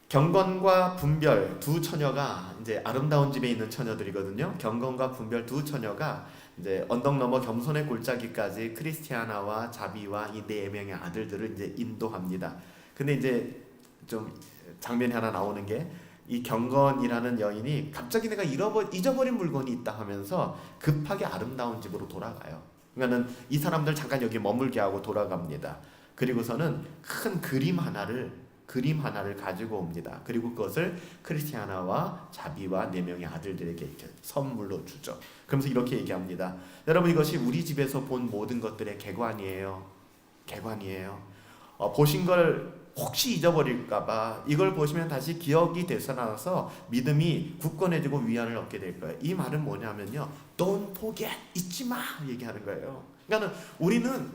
경건과 분별 두 처녀가, 이제 아름다운 집에 있는 처녀들이거든요. 경건과 분별 두 처녀가 이제 언덕 너머 겸손의 골짜기까지 크리스티아나와 자비와 이 네 명의 아들들을 이제 인도합니다. 근데 이제 좀 장면이 하나 나오는 게, 이 경건이라는 여인이 갑자기 내가 잊어버린 물건이 있다 하면서 급하게 아름다운 집으로 돌아가요. 그러니까는 이 사람들 잠깐 여기 머물게 하고 돌아갑니다. 그리고서는 큰 그림 하나를 가지고 옵니다. 그리고 그것을 크리스티아나와 자비와 네 명의 아들들에게 이렇게 선물로 주죠. 그러면서 이렇게 얘기합니다. 여러분, 이것이 우리 집에서 본 모든 것들의 개관이에요. 보신 걸 혹시 잊어버릴까봐 이걸 보시면 다시 기억이 되살아나서 믿음이 굳건해지고 위안을 얻게 될 거예요. 이 말은 뭐냐면요, Don't forget, 잊지 마 얘기하는 거예요. 그러니까 우리는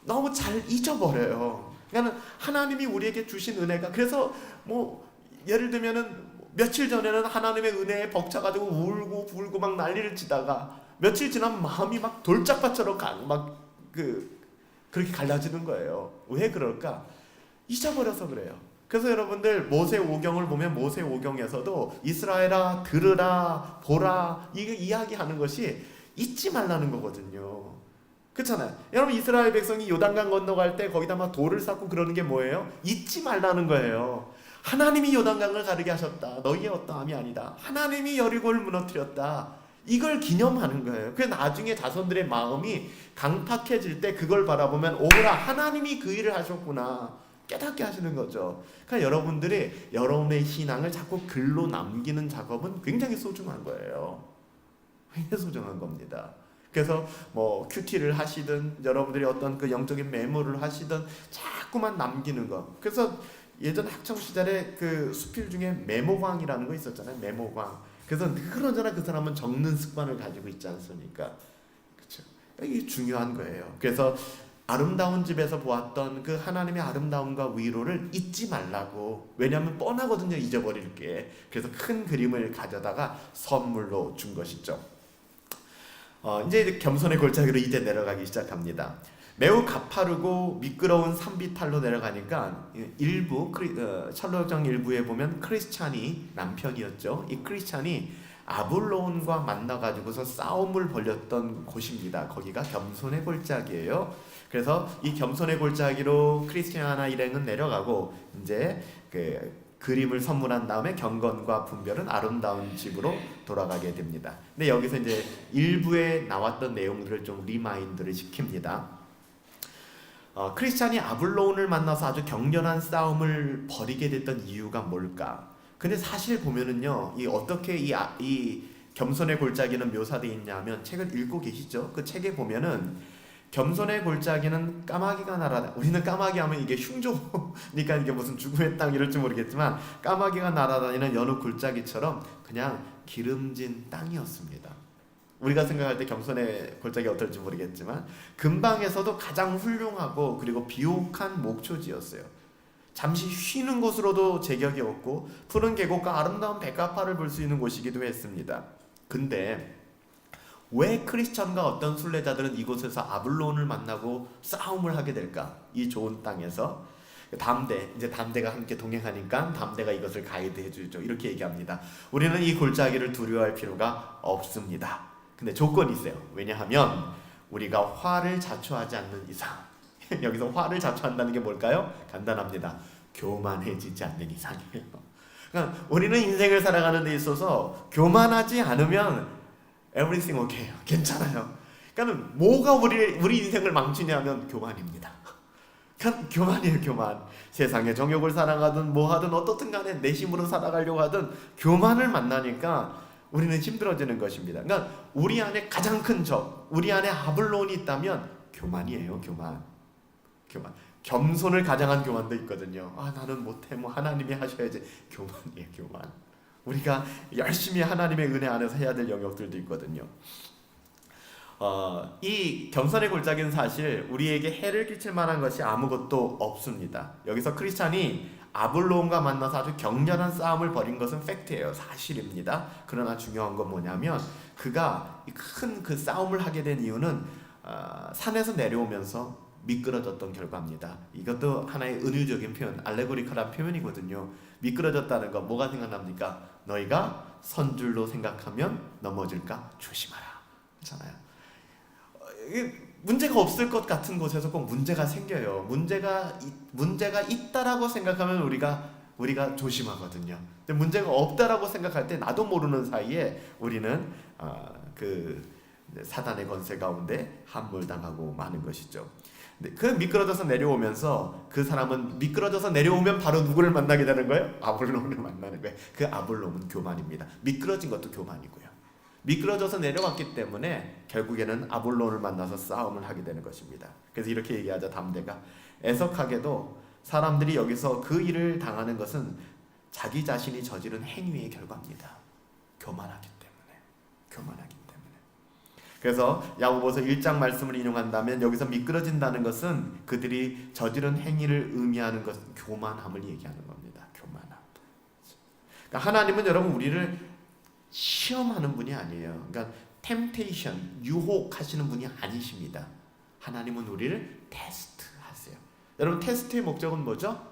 너무 잘 잊어버려요. 그러니까 하나님이 우리에게 주신 은혜가, 그래서 뭐 예를 들면은 며칠 전에는 하나님의 은혜에 벅차가지고 울고 불고 막 난리를 치다가 며칠 지나면 마음이 막 돌짝밭처럼 그렇게 갈라지는 거예요. 왜 그럴까? 잊어버려서 그래요. 그래서 여러분들 모세오경을 보면 모세오경에서도 이스라엘아 들으라 보라 이게 이야기하는 것이 잊지 말라는 거거든요. 그렇잖아요. 여러분, 이스라엘 백성이 요단강 건너갈 때 거기다 막 돌을 쌓고 그러는 게 뭐예요? 잊지 말라는 거예요. 하나님이 요단강을 가르게 하셨다. 너희의 어떠함이 아니다. 하나님이 여리고를 무너뜨렸다. 이걸 기념하는 거예요. 그래서 나중에 자손들의 마음이 강팍해질 때 그걸 바라보면 오라, 하나님이 그 일을 하셨구나 깨닫게 하시는 거죠. 그러니까 여러분들이 여러분의 신앙을 자꾸 글로 남기는 작업은 굉장히 소중한 거예요. 굉장히 소중한 겁니다. 그래서 뭐 큐티를 하시든 여러분들이 어떤 그 영적인 메모를 하시든 자꾸만 남기는 거. 그래서 예전 학창 시절에 그 수필 중에 메모광이라는 거 있었잖아요. 메모광. 그래서 늘 언제나 그 사람은 적는 습관을 가지고 있지 않습니까? 그렇죠. 이게 중요한 거예요. 그래서 아름다운 집에서 보았던 그 하나님의 아름다움과 위로를 잊지 말라고. 왜냐하면 뻔하거든요, 잊어버릴 게. 그래서 큰 그림을 가져다가 선물로 준 것이죠. 이제 겸손의 골짜기로 이제 내려가기 시작합니다. 매우 가파르고 미끄러운 산비탈로 내려가니까 일부 찰로정 일부에 보면 크리스찬이 남편이었죠. 이 크리스찬이 아블론과 만나가지고서 싸움을 벌였던 곳입니다. 거기가 겸손의 골짜기예요. 그래서 이 겸손의 골짜기로 크리스티아나 일행은 내려가고 이제 그림을 선물한 다음에 경건과 분별은 아름다운 집으로 돌아가게 됩니다. 근데 여기서 이제 일부에 나왔던 내용들을 좀 리마인드를 시킵니다. 크리스찬이 아블론을 만나서 아주 격렬한 싸움을 벌이게 됐던 이유가 뭘까? 근데 사실 보면은요, 어떻게 이 겸손의 골짜기는 묘사되어 있냐면 책을 읽고 계시죠? 그 책에 보면은 겸손의 골짜기는 까마귀가 날아다. 우리는 까마귀 하면 이게 흉조니까 이게 무슨 죽음의 땅 이럴지 모르겠지만 까마귀가 날아다니는 여느 골짜기처럼 그냥 기름진 땅이었습니다. 우리가 생각할 때 겸손의 골짜기 어떨지 모르겠지만 근방에서도 가장 훌륭하고 그리고 비옥한 목초지였어요. 잠시 쉬는 곳으로도 제격이 없고 푸른 계곡과 아름다운 백합화를 볼 수 있는 곳이기도 했습니다. 근데 왜 크리스천과 어떤 순례자들은 이곳에서 아블론을 만나고 싸움을 하게 될까? 이 좋은 땅에서 담대가 함께 동행하니까 담대가 이것을 가이드해 주죠. 이렇게 얘기합니다. 우리는 이 골짜기를 두려워할 필요가 없습니다. 근데 조건이 있어요. 왜냐하면 우리가 화를 자초하지 않는 이상. 여기서 화를 자초한다는 게 뭘까요? 간단합니다. 교만해지지 않는 이상이에요. 그러니까 우리는 인생을 살아가는 데 있어서 교만하지 않으면 everything okay, 괜찮아요. 그러니까 뭐가 우리 인생을 망치냐면 교만입니다. 그러니까 교만이에요, 교만. 세상의 정욕을 살아가든 뭐 하든 어떻든 간에 내 힘으로 살아가려고 하든 교만을 만나니까 우리는 힘들어지는 것입니다. 그러니까 우리 안에 가장 큰 적, 우리 안에 아블론이 있다면 교만이에요, 교만. 겸손을 가장한 교만도 있거든요. 나는 못해, 하나님이 하셔야지. 교만이에요, 교만. 우리가 열심히 하나님의 은혜 안에서 해야 될 영역들도 있거든요. 이 겸손의 골짜기는 사실 우리에게 해를 끼칠 만한 것이 아무것도 없습니다. 여기서 크리스찬이 아블론과 만나서 아주 격렬한 싸움을 벌인 것은 팩트예요. 사실입니다. 그러나 중요한 건 뭐냐면 그가 큰 그 싸움을 하게 된 이유는 산에서 내려오면서 미끄러졌던 결과입니다. 이것도 하나의 은유적인 표현, 알레고리컬한 표현이거든요. 미끄러졌다는 건 뭐가 생각납니까? 너희가 선줄로 생각하면 넘어질까 조심하라. 그렇잖아요. 문제가 없을 것 같은 곳에서 꼭 문제가 생겨요. 문제가 있다라고 생각하면 우리가 조심하거든요. 근데 문제가 없다라고 생각할 때 나도 모르는 사이에 우리는 사단의 권세 가운데 함몰당하고 마는 것이죠. 그 미끄러져서 내려오면서 그 사람은 미끄러져서 내려오면 바로 누구를 만나게 되는 거예요? 아블론을 만나는 거예요. 그 아블론은 교만입니다. 미끄러진 것도 교만이고요. 미끄러져서 내려왔기 때문에 결국에는 아볼론을 만나서 싸움을 하게 되는 것입니다. 그래서 이렇게 얘기하자. 담대가 애석하게도 사람들이 여기서 그 일을 당하는 것은 자기 자신이 저지른 행위의 결과입니다. 교만하기 때문에. 그래서 야고보서 1장 말씀을 인용한다면 여기서 미끄러진다는 것은 그들이 저지른 행위를 의미하는 것은 교만함을 얘기하는 겁니다. 교만함. 그러니까 하나님은 여러분 우리를 시험하는 분이 아니에요. 그러니까 템테이션, 유혹하시는 분이 아니십니다. 하나님은 우리를 테스트하세요. 여러분 테스트의 목적은 뭐죠?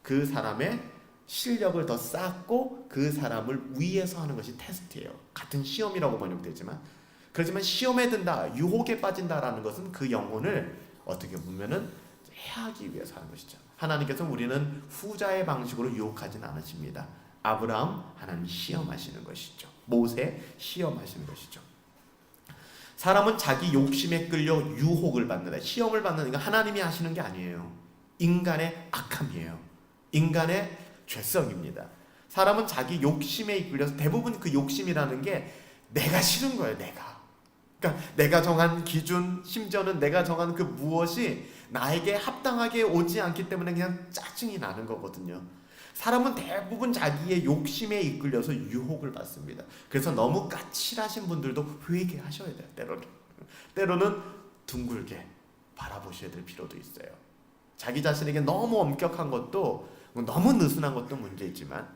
그 사람의 실력을 더 쌓고 그 사람을 위해서 하는 것이 테스트예요. 같은 시험이라고 번역되지만 그렇지만 시험에 든다, 유혹에 빠진다라는 것은 그 영혼을 어떻게 보면은 해하기 위해서 하는 것이죠. 하나님께서 우리는 후자의 방식으로 유혹하진 않으십니다. 아브라함 하나님 시험하시는 것이죠. 모세 시험하시는 것이죠. 사람은 자기 욕심에 끌려 유혹을 받는다. 시험을 받는 건 하나님이 하시는 게 아니에요. 인간의 악함이에요. 인간의 죄성입니다. 사람은 자기 욕심에 이끌려서 대부분 그 욕심이라는 게 내가 싫은 거예요. 그러니까 내가 정한 기준, 심지어는 내가 정한 그 무엇이 나에게 합당하게 오지 않기 때문에 그냥 짜증이 나는 거거든요. 사람은 대부분 자기의 욕심에 이끌려서 유혹을 받습니다. 그래서 너무 까칠하신 분들도 회개하셔야 돼요. 때로는 둥글게 바라보셔야 될 필요도 있어요. 자기 자신에게 너무 엄격한 것도 너무 느슨한 것도 문제이지만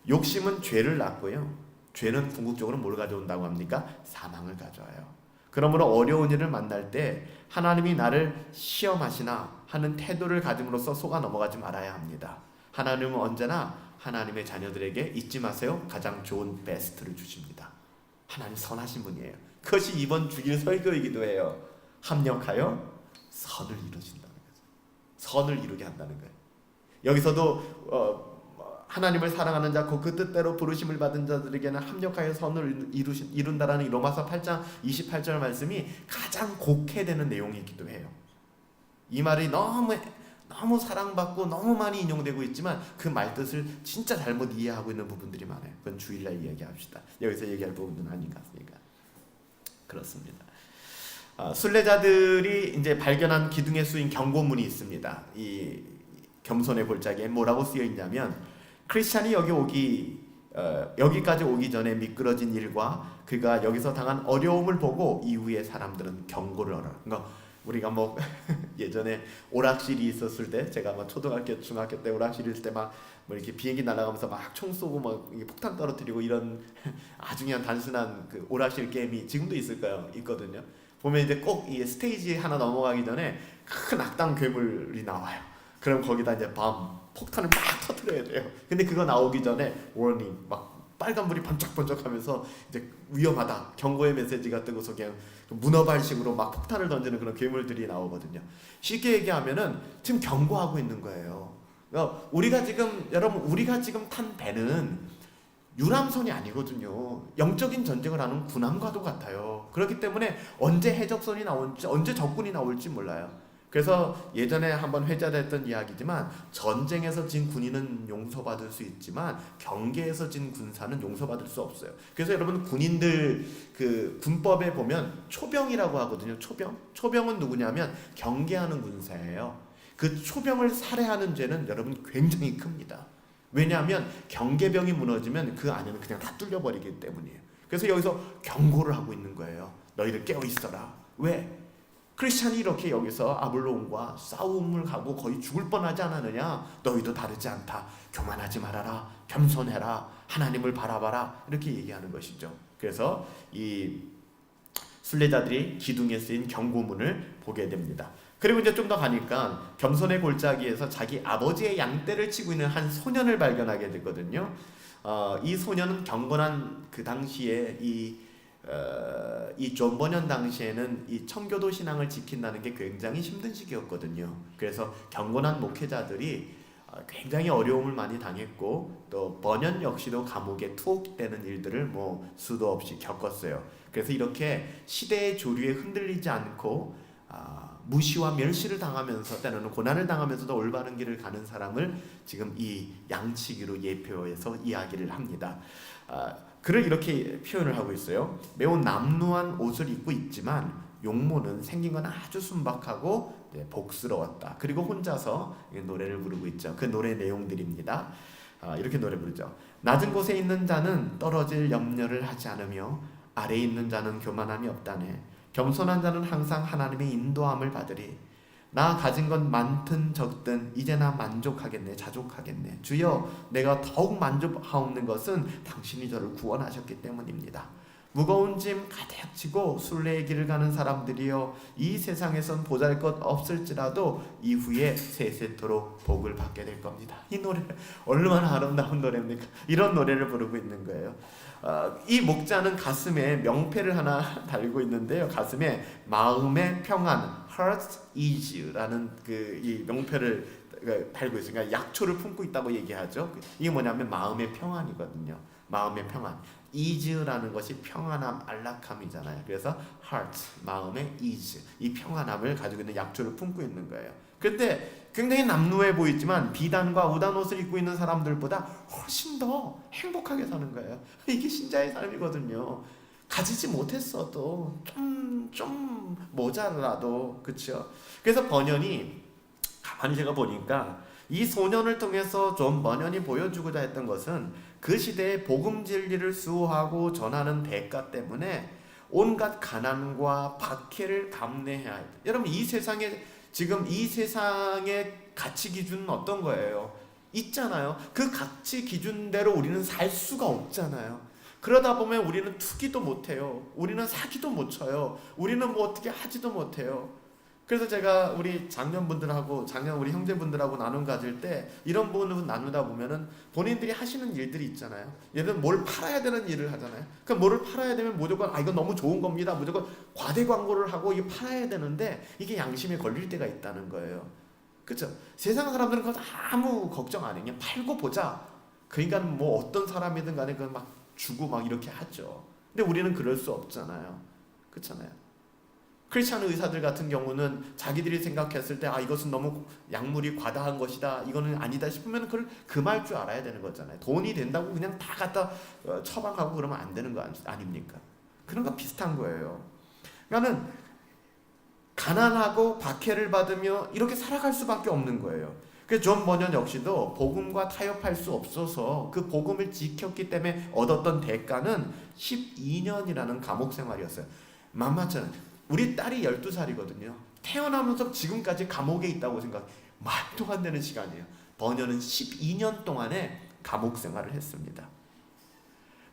욕심은 죄를 낳고요. 죄는 궁극적으로 뭘 가져온다고 합니까? 사망을 가져와요. 그러므로 어려운 일을 만날 때 하나님이 나를 시험하시나 하는 태도를 가짐으로써 속아 넘어가지 말아야 합니다. 하나님은 언제나 하나님의 자녀들에게 잊지 마세요. 가장 좋은 베스트를 주십니다. 하나님 선하신 분이에요. 그것이 이번 주일 설교이기도 해요. 합력하여 선을 이루신다는 거죠. 선을 이루게 한다는 거예요. 여기서도 하나님을 사랑하는 자, 그 뜻대로 부르심을 받은 자들에게는 합력하여 선을 이룬다라는 이 로마서 8장 28절 말씀이 가장 곡해되는 내용이기도 해요. 이 말이 너무 사랑받고 너무 많이 인용되고 있지만 그 말뜻을 진짜 잘못 이해하고 있는 부분들이 많아요. 그건 주일날 이야기합시다. 여기서 얘기할 부분은 아닌 것 같습니다. 그렇습니다. 순례자들이 이제 발견한 기둥에 쓰인 경고문이 있습니다. 이 겸손의 골짜기에 뭐라고 쓰여 있냐면, 크리스찬이 여기까지 오기 전에 미끄러진 일과 그가 여기서 당한 어려움을 보고 이후에 사람들은 경고를 얻어라. 그러니까 우리가 예전에 오락실이 있었을 때, 제가 초등학교, 중학교 때 오락실일 때 뭐 이렇게 비행기 날아가면서 막 총 쏘고 폭탄 떨어뜨리고 이런 아주 그냥 단순한 그 오락실 게임이 지금도 있거든요. 보면 이제 꼭 이 스테이지 하나 넘어가기 전에 큰 악당 괴물이 나와요. 그럼 거기다 이제 폭탄을 막 터뜨려야 돼요. 근데 그거 나오기 전에 워닝, 빨간불이 번쩍번쩍하면서 이제 위험하다, 경고의 메시지가 뜨고서 그냥 문어발식으로 폭탄을 던지는 그런 괴물들이 나오거든요. 쉽게 얘기하면은 지금 경고하고 있는 거예요. 우리가 지금 탄 배는 유람선이 아니거든요. 영적인 전쟁을 하는 군함과도 같아요. 그렇기 때문에 언제 해적선이 나올지, 언제 적군이 나올지 몰라요. 그래서 예전에 한번 회자됐던 이야기지만, 전쟁에서 진 군인은 용서받을 수 있지만 경계에서 진 군사는 용서받을 수 없어요. 그래서 여러분, 군인들 그 군법에 보면 초병이라고 하거든요. 초병은 누구냐면 경계하는 군사예요. 그 초병을 살해하는 죄는 여러분 굉장히 큽니다. 왜냐하면 경계병이 무너지면 그 안에는 그냥 다 뚫려버리기 때문이에요. 그래서 여기서 경고를 하고 있는 거예요. 너희들 깨어 있어라. 왜? 크리스찬이 이렇게 여기서 아블론과 싸움을 하고 거의 죽을 뻔하지 않았느냐? 너희도 다르지 않다. 교만하지 말아라. 겸손해라. 하나님을 바라봐라. 이렇게 얘기하는 것이죠. 그래서 이 순례자들이 기둥에 쓰인 경고문을 보게 됩니다. 그리고 이제 좀 더 가니까 겸손의 골짜기에서 자기 아버지의 양떼를 치고 있는 한 소년을 발견하게 되거든요. 이 소년은 경건한 그 당시에 이 존 버년 당시에는 이 청교도 신앙을 지킨다는 게 굉장히 힘든 시기였거든요. 그래서 경건한 목회자들이 굉장히 어려움을 많이 당했고, 또 버년 역시도 감옥에 투옥되는 일들을 수도 없이 겪었어요. 그래서 이렇게 시대의 조류에 흔들리지 않고 무시와 멸시를 당하면서, 때로는 고난을 당하면서도 올바른 길을 가는 사람을 지금 이 양치기로 예표해서 이야기를 합니다. 그를 이렇게 표현을 하고 있어요. 매우 남루한 옷을 입고 있지만 용모는 생긴 건 아주 순박하고 복스러웠다. 그리고 혼자서 노래를 부르고 있죠. 그 노래 내용들입니다. 이렇게 노래 부르죠. 낮은 곳에 있는 자는 떨어질 염려를 하지 않으며 아래에 있는 자는 교만함이 없다네. 겸손한 자는 항상 하나님의 인도함을 받으리. 나 가진 건 많든 적든 이제 나 만족하겠네, 자족하겠네. 주여, 내가 더욱 만족하옵는 것은 당신이 저를 구원하셨기 때문입니다. 무거운 짐 가득 지고 순례의 길을 가는 사람들이여, 이 세상에선 보잘것 없을지라도 이후에 세세토록 복을 받게 될 겁니다. 이 노래 얼마나 아름다운 노래입니까? 이런 노래를 부르고 있는 거예요. 이 목자는 가슴에 명패를 하나 달고 있는데요. 가슴에 마음의 평안, Heart Ease라는 이 명패를 달고 있으니까 그러니까 약초를 품고 있다고 얘기하죠. 이게 뭐냐면 마음의 평안이거든요. 마음의 평안. Ease라는 것이 평안함, 안락함이잖아요. 그래서 Heart, 마음의 Ease, 이 평안함을 가지고 있는 약초를 품고 있는 거예요. 그런데 굉장히 남루해 보이지만 비단과 우단 옷을 입고 있는 사람들보다 훨씬 더 행복하게 사는 거예요. 이게 신자의 삶이거든요. 가지지 못했어도 좀 모자라도, 그렇죠? 그래서 번연이 가만히 제가 보니까 이 소년을 통해서 존 번연이 보여주고자 했던 것은 그 시대의 복음 진리를 수호하고 전하는 대가 때문에 온갖 가난과 박해를 감내해야 해요. 여러분, 지금 이 세상의 가치 기준은 어떤 거예요? 있잖아요. 그 가치 기준대로 우리는 살 수가 없잖아요. 그러다 보면 우리는 투기도 못해요. 우리는 사기도 못 쳐요. 우리는 뭐 어떻게 하지도 못해요. 그래서 제가 우리 장년분들하고 우리 형제분들하고 나눔 가질 때 이런 부분을 나누다 보면은 본인들이 하시는 일들이 있잖아요. 예를 들면 뭘 팔아야 되는 일을 하잖아요. 그럼 뭐를 팔아야 되면 무조건 이건 너무 좋은 겁니다. 무조건 과대 광고를 하고 이게 팔아야 되는데 이게 양심에 걸릴 때가 있다는 거예요. 그렇죠? 세상 사람들은 그거 아무 걱정 안 해. 그냥 팔고 보자. 그러니까 뭐 어떤 사람이든 간에 그 막 주고 막 이렇게 하죠. 근데 우리는 그럴 수 없잖아요. 그렇잖아요. 크리스찬 의사들 같은 경우는 자기들이 생각했을 때 이것은 너무 약물이 과다한 것이다, 이거는 아니다 싶으면 그걸 금할 줄 알아야 되는 거잖아요. 돈이 된다고 그냥 다 갖다 처방하고 그러면 안 되는 거 아닙니까? 그런 거 비슷한 거예요. 그러니까는 가난하고 박해를 받으며 이렇게 살아갈 수밖에 없는 거예요. 그래서 존 버년 역시도 복음과 타협할 수 없어서 그 복음을 지켰기 때문에 얻었던 대가는 12년이라는 감옥 생활이었어요. 만만치 않아요. 우리 딸이 12살이거든요. 태어나면서 지금까지 감옥에 있다고 말도 안 되는 시간이에요. 버년은 12년 동안의 감옥 생활을 했습니다.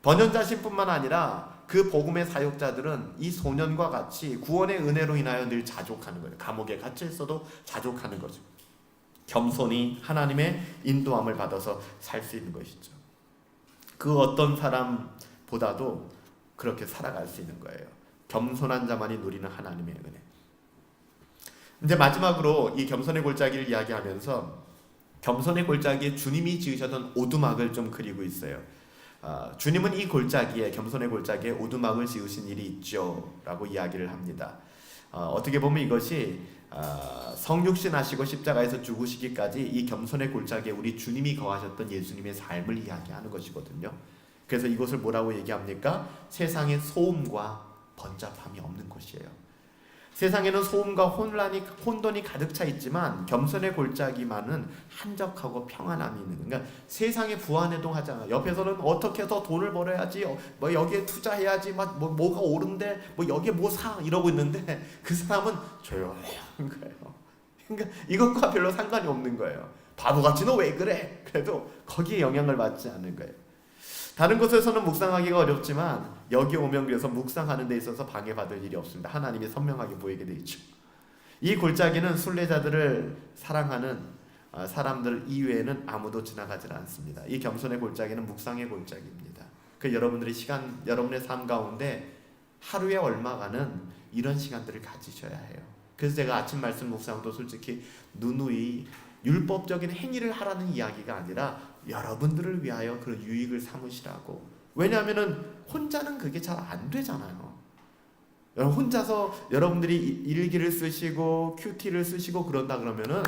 버년 자신뿐만 아니라 그 복음의 사역자들은 이 소년과 같이 구원의 은혜로 인하여 늘 자족하는 거예요. 감옥에 갇혀 있어도 자족하는 거죠. 겸손히 하나님의 인도함을 받아서 살 수 있는 것이죠. 그 어떤 사람보다도 그렇게 살아갈 수 있는 거예요. 겸손한 자만이 누리는 하나님의 은혜. 이제 마지막으로 이 겸손의 골짜기를 이야기하면서 겸손의 골짜기에 주님이 지으셨던 오두막을 좀 그리고 있어요. 주님은 이 골짜기에, 겸손의 골짜기에 오두막을 지으신 일이 있죠 라고 이야기를 합니다. 어떻게 보면 이것이 성육신 하시고 십자가에서 죽으시기까지 이 겸손의 골짜기에 우리 주님이 거하셨던 예수님의 삶을 이야기하는 것이거든요. 그래서 이것을 뭐라고 얘기합니까? 세상에 소음과 번잡함이 없는 곳이에요. 세상에는 소음과 혼돈이 가득 차 있지만 겸손의 골짜기만은 한적하고 평안함이 있는. 그러니까 세상에 부안해동하잖아. 옆에서는 어떻게 해서 돈을 벌어야지, 뭐 여기에 투자해야지, 뭐가 오른데, 뭐 여기에 뭐 사 이러고 있는데 그 사람은 조용한 거예요. 그러니까 이것과 별로 상관이 없는 거예요. 바보같이 너 왜 그래? 그래도 거기에 영향을 받지 않는 거예요. 다른 곳에서는 묵상하기가 어렵지만 여기 오면 그래서 묵상하는 데 있어서 방해받을 일이 없습니다. 하나님이 선명하게 보이게 돼 있죠. 이 골짜기는 순례자들을 사랑하는 사람들 이외에는 아무도 지나가지 않습니다. 이 겸손의 골짜기는 묵상의 골짜기입니다. 그 여러분들의 여러분의 삶 가운데 하루에 얼마간은 이런 시간들을 가지셔야 해요. 그래서 제가 아침 말씀 묵상도 솔직히 누누이 율법적인 행위를 하라는 이야기가 아니라 여러분들을 위하여 그런 유익을 삼으시라고. 왜냐하면은 혼자는 그게 잘 안 되잖아요. 혼자서 여러분들이 일기를 쓰시고 큐티를 쓰시고 그런다 그러면은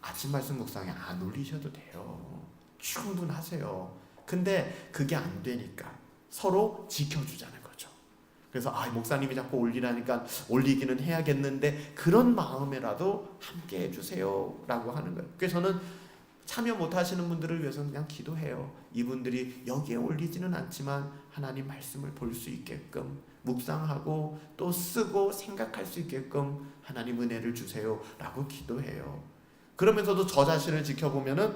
아침 말씀 묵상에 안 올리셔도 돼요. 충분하세요. 근데 그게 안 되니까 서로 지켜주자는 거죠. 그래서 목사님이 자꾸 올리라니까 올리기는 해야겠는데 그런 마음에라도 함께 해주세요 라고 하는 거예요. 그래서 저는 참여 못하시는 분들을 위해서는 그냥 기도해요. 이분들이 여기에 올리지는 않지만 하나님 말씀을 볼 수 있게끔 묵상하고 또 쓰고 생각할 수 있게끔 하나님 은혜를 주세요 라고 기도해요. 그러면서도 저 자신을 지켜보면은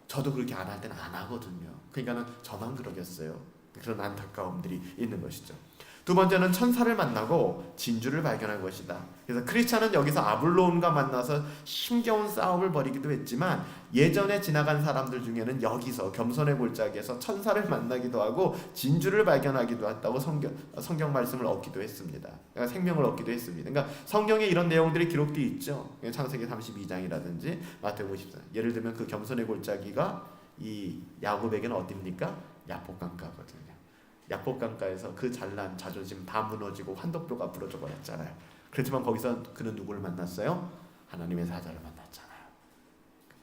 저도 그렇게 안 할 때는 안 하거든요. 그러니까는 저만 그러겠어요. 그런 안타까움들이 있는 것이죠. 두 번째는 천사를 만나고 진주를 발견한 것이다. 그래서 크리스찬은 여기서 아블론과 만나서 힘겨운 싸움을 벌이기도 했지만 예전에 지나간 사람들 중에는 여기서 겸손의 골짜기에서 천사를 만나기도 하고 진주를 발견하기도 했다고 성경 말씀을 얻기도 했습니다. 그러니까 생명을 얻기도 했습니다. 그러니까 성경에 이런 내용들이 기록되어 있죠. 창세기 32장이라든지 마태복음 14장. 예를 들면 그 겸손의 골짜기가 이 야곱에게는 어디입니까? 야복강가거든요. 야복강가에서 그 잘난 자존심 다 무너지고 환덕도가 부러져 버렸잖아요. 그렇지만 거기서 그는 누구를 만났어요? 하나님의 사자를 만났잖아요.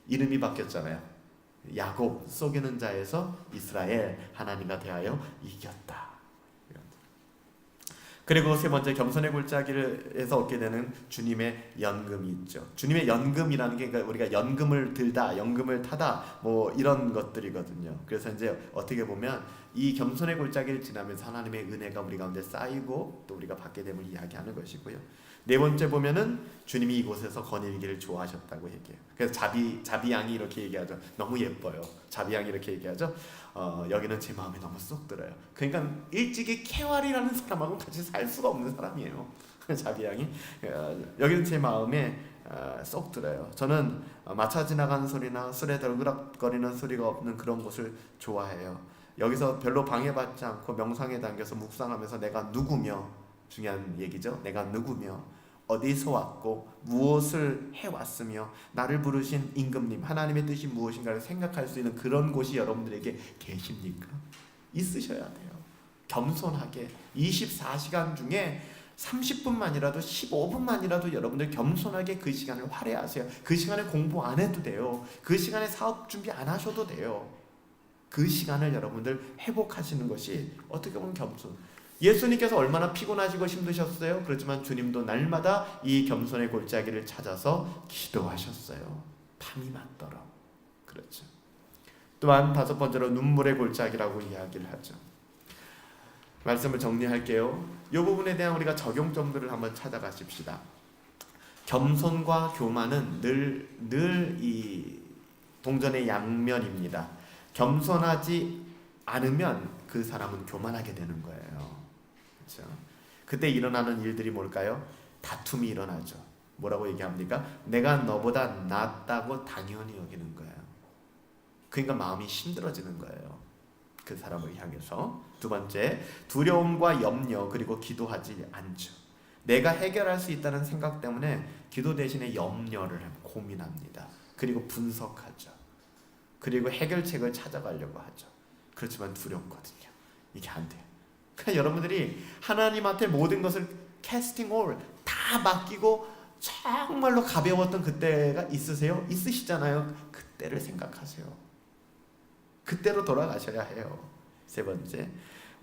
이름이 바뀌었잖아요. 야곱, 속이는 자에서 이스라엘, 하나님과 대하여 이겼다. 그리고 세 번째, 겸손의 골짜기에서 얻게 되는 주님의 연금이 있죠. 주님의 연금이라는 게 그러니까 우리가 연금을 들다, 연금을 타다 뭐 이런 것들이거든요. 그래서 이제 어떻게 보면 이 겸손의 골짜기를 지나면서 하나님의 은혜가 우리 가운데 쌓이고 또 우리가 받게 됨을 이야기하는 것이고요. 네 번째 보면은 주님이 이곳에서 거닐기를 좋아하셨다고 얘기해요. 그래서 자비양이 이렇게 얘기하죠. 너무 예뻐요. 자비양이 이렇게 얘기하죠. 여기는 제 마음에 너무 쏙 들어요. 그러니까 일찍이 케왈이라는 사람하고 같이 살 수가 없는 사람이에요. 자기 양이 여기는 제 마음에 쏙 들어요. 저는 마차 지나가는 소리나 술에 덜그락거리는 소리가 없는 그런 곳을 좋아해요. 여기서 별로 방해받지 않고 명상에 당겨서 묵상하면서 내가 누구며, 중요한 얘기죠. 내가 누구며 어디서 왔고 무엇을 해왔으며 나를 부르신 임금님 하나님의 뜻이 무엇인가를 생각할 수 있는 그런 곳이 여러분들에게 계십니까? 있으셔야 돼요. 겸손하게 24시간 중에 30분만이라도 15분만이라도 여러분들 겸손하게 그 시간을 할애하세요. 그 시간에 공부 안 해도 돼요. 그 시간에 사업 준비 안 하셔도 돼요. 그 시간을 여러분들 회복하시는 것이 어떻게 보면 겸손. 예수님께서 얼마나 피곤하시고 힘드셨어요. 그렇지만 주님도 날마다 이 겸손의 골짜기를 찾아서 기도하셨어요. 밤이 맞도록. 그렇죠. 또한 다섯 번째로 눈물의 골짜기라고 이야기를 하죠. 말씀을 정리할게요. 이 부분에 대한 우리가 적용점들을 한번 찾아가십시다. 겸손과 교만은 늘 이 동전의 양면입니다. 겸손하지 않으면 그 사람은 교만하게 되는 거예요. 그렇죠? 그때 일어나는 일들이 뭘까요? 다툼이 일어나죠. 뭐라고 얘기합니까? 내가 너보다 낫다고 당연히 여기는 거예요. 그러니까 마음이 힘들어지는 거예요. 그 사람을 향해서. 두 번째, 두려움과 염려 그리고 기도하지 않죠. 내가 해결할 수 있다는 생각 때문에 기도 대신에 염려를 고민합니다. 그리고 분석하죠. 그리고 해결책을 찾아가려고 하죠. 그렇지만 두렵거든요. 이게 안 돼요. 그러니까 여러분들이 하나님한테 모든 것을 캐스팅 올 다 맡기고 정말로 가벼웠던 그때가 있으세요? 있으시잖아요. 그때를 생각하세요. 그때로 돌아가셔야 해요. 세 번째,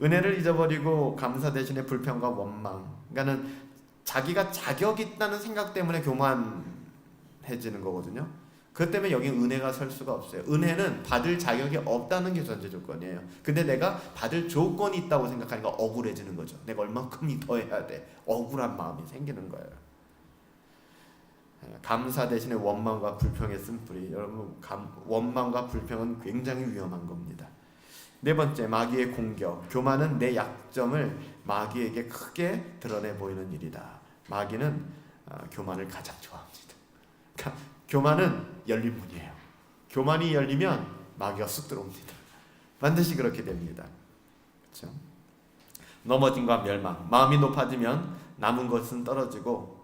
은혜를 잊어버리고 감사 대신에 불평과 원망. 그러니까는 자기가 자격 있다는 생각 때문에 교만해지는 거거든요. 그것 때문에 여기 은혜가 설 수가 없어요. 은혜는 받을 자격이 없다는 게 전제 조건이에요. 근데 내가 받을 조건이 있다고 생각하니까 억울해지는 거죠. 내가 얼만큼 더 해야 돼. 억울한 마음이 생기는 거예요. 감사 대신에 원망과 불평의 쓴뿌리. 여러분, 원망과 불평은 굉장히 위험한 겁니다. 네 번째, 마귀의 공격. 교만은 내 약점을 마귀에게 크게 드러내 보이는 일이다. 마귀는 교만을 가장 좋아합니다. 그러니까 교만은 열린 문이에요. 교만이 열리면 마귀가 쑥 들어옵니다. 반드시 그렇게 됩니다. 그렇죠? 넘어짐과 멸망. 마음이 높아지면 남은 것은 떨어지고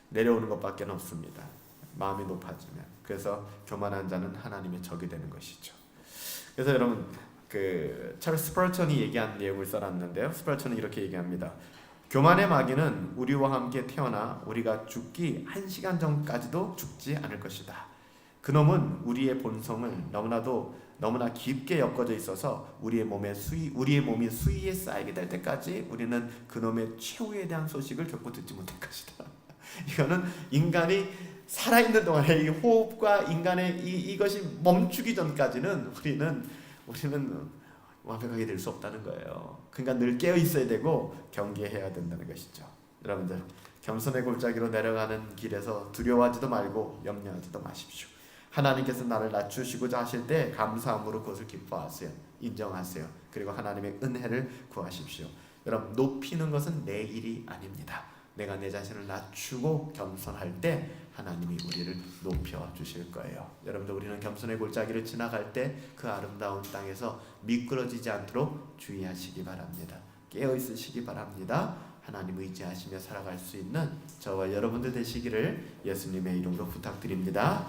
내려오는 것밖에 없습니다. 마음이 높아지면. 그래서 교만한 자는 하나님의 적이 되는 것이죠. 그래서 여러분, 찰스 스펄전이 얘기한 내용을 써놨는데요. 스펄전은 이렇게 얘기합니다. 교만의 마귀는 우리와 함께 태어나 우리가 죽기 1시간 전까지도 죽지 않을 것이다. 그놈은 우리의 본성을 너무나 깊게 엮어져 있어서 우리의 몸이 수위에 쌓이게 될 때까지 우리는 그놈의 최후에 대한 소식을 결코 듣지 못할 것이다. 이거는 인간이 살아있는 동안에 이 호흡과 인간의 이것이 멈추기 전까지는 우리는 완벽하게 될 수 없다는 거예요. 그러니까 늘 깨어 있어야 되고 경계해야 된다는 것이죠. 여러분들, 겸손의 골짜기로 내려가는 길에서 두려워하지도 말고 염려하지도 마십시오. 하나님께서 나를 낮추시고자 하실 때 감사함으로 그것을 기뻐하세요. 인정하세요. 그리고 하나님의 은혜를 구하십시오. 여러분, 높이는 것은 내 일이 아닙니다. 내가 내 자신을 낮추고 겸손할 때 하나님이 우리를 높여 주실 거예요. 여러분들, 우리는 겸손의 골짜기를 지나갈 때 그 아름다운 땅에서 미끄러지지 않도록 주의하시기 바랍니다. 깨어 있으시기 바랍니다. 하나님 의지하시며 살아갈 수 있는 저와 여러분들 되시기를 예수님의 이름으로 부탁드립니다.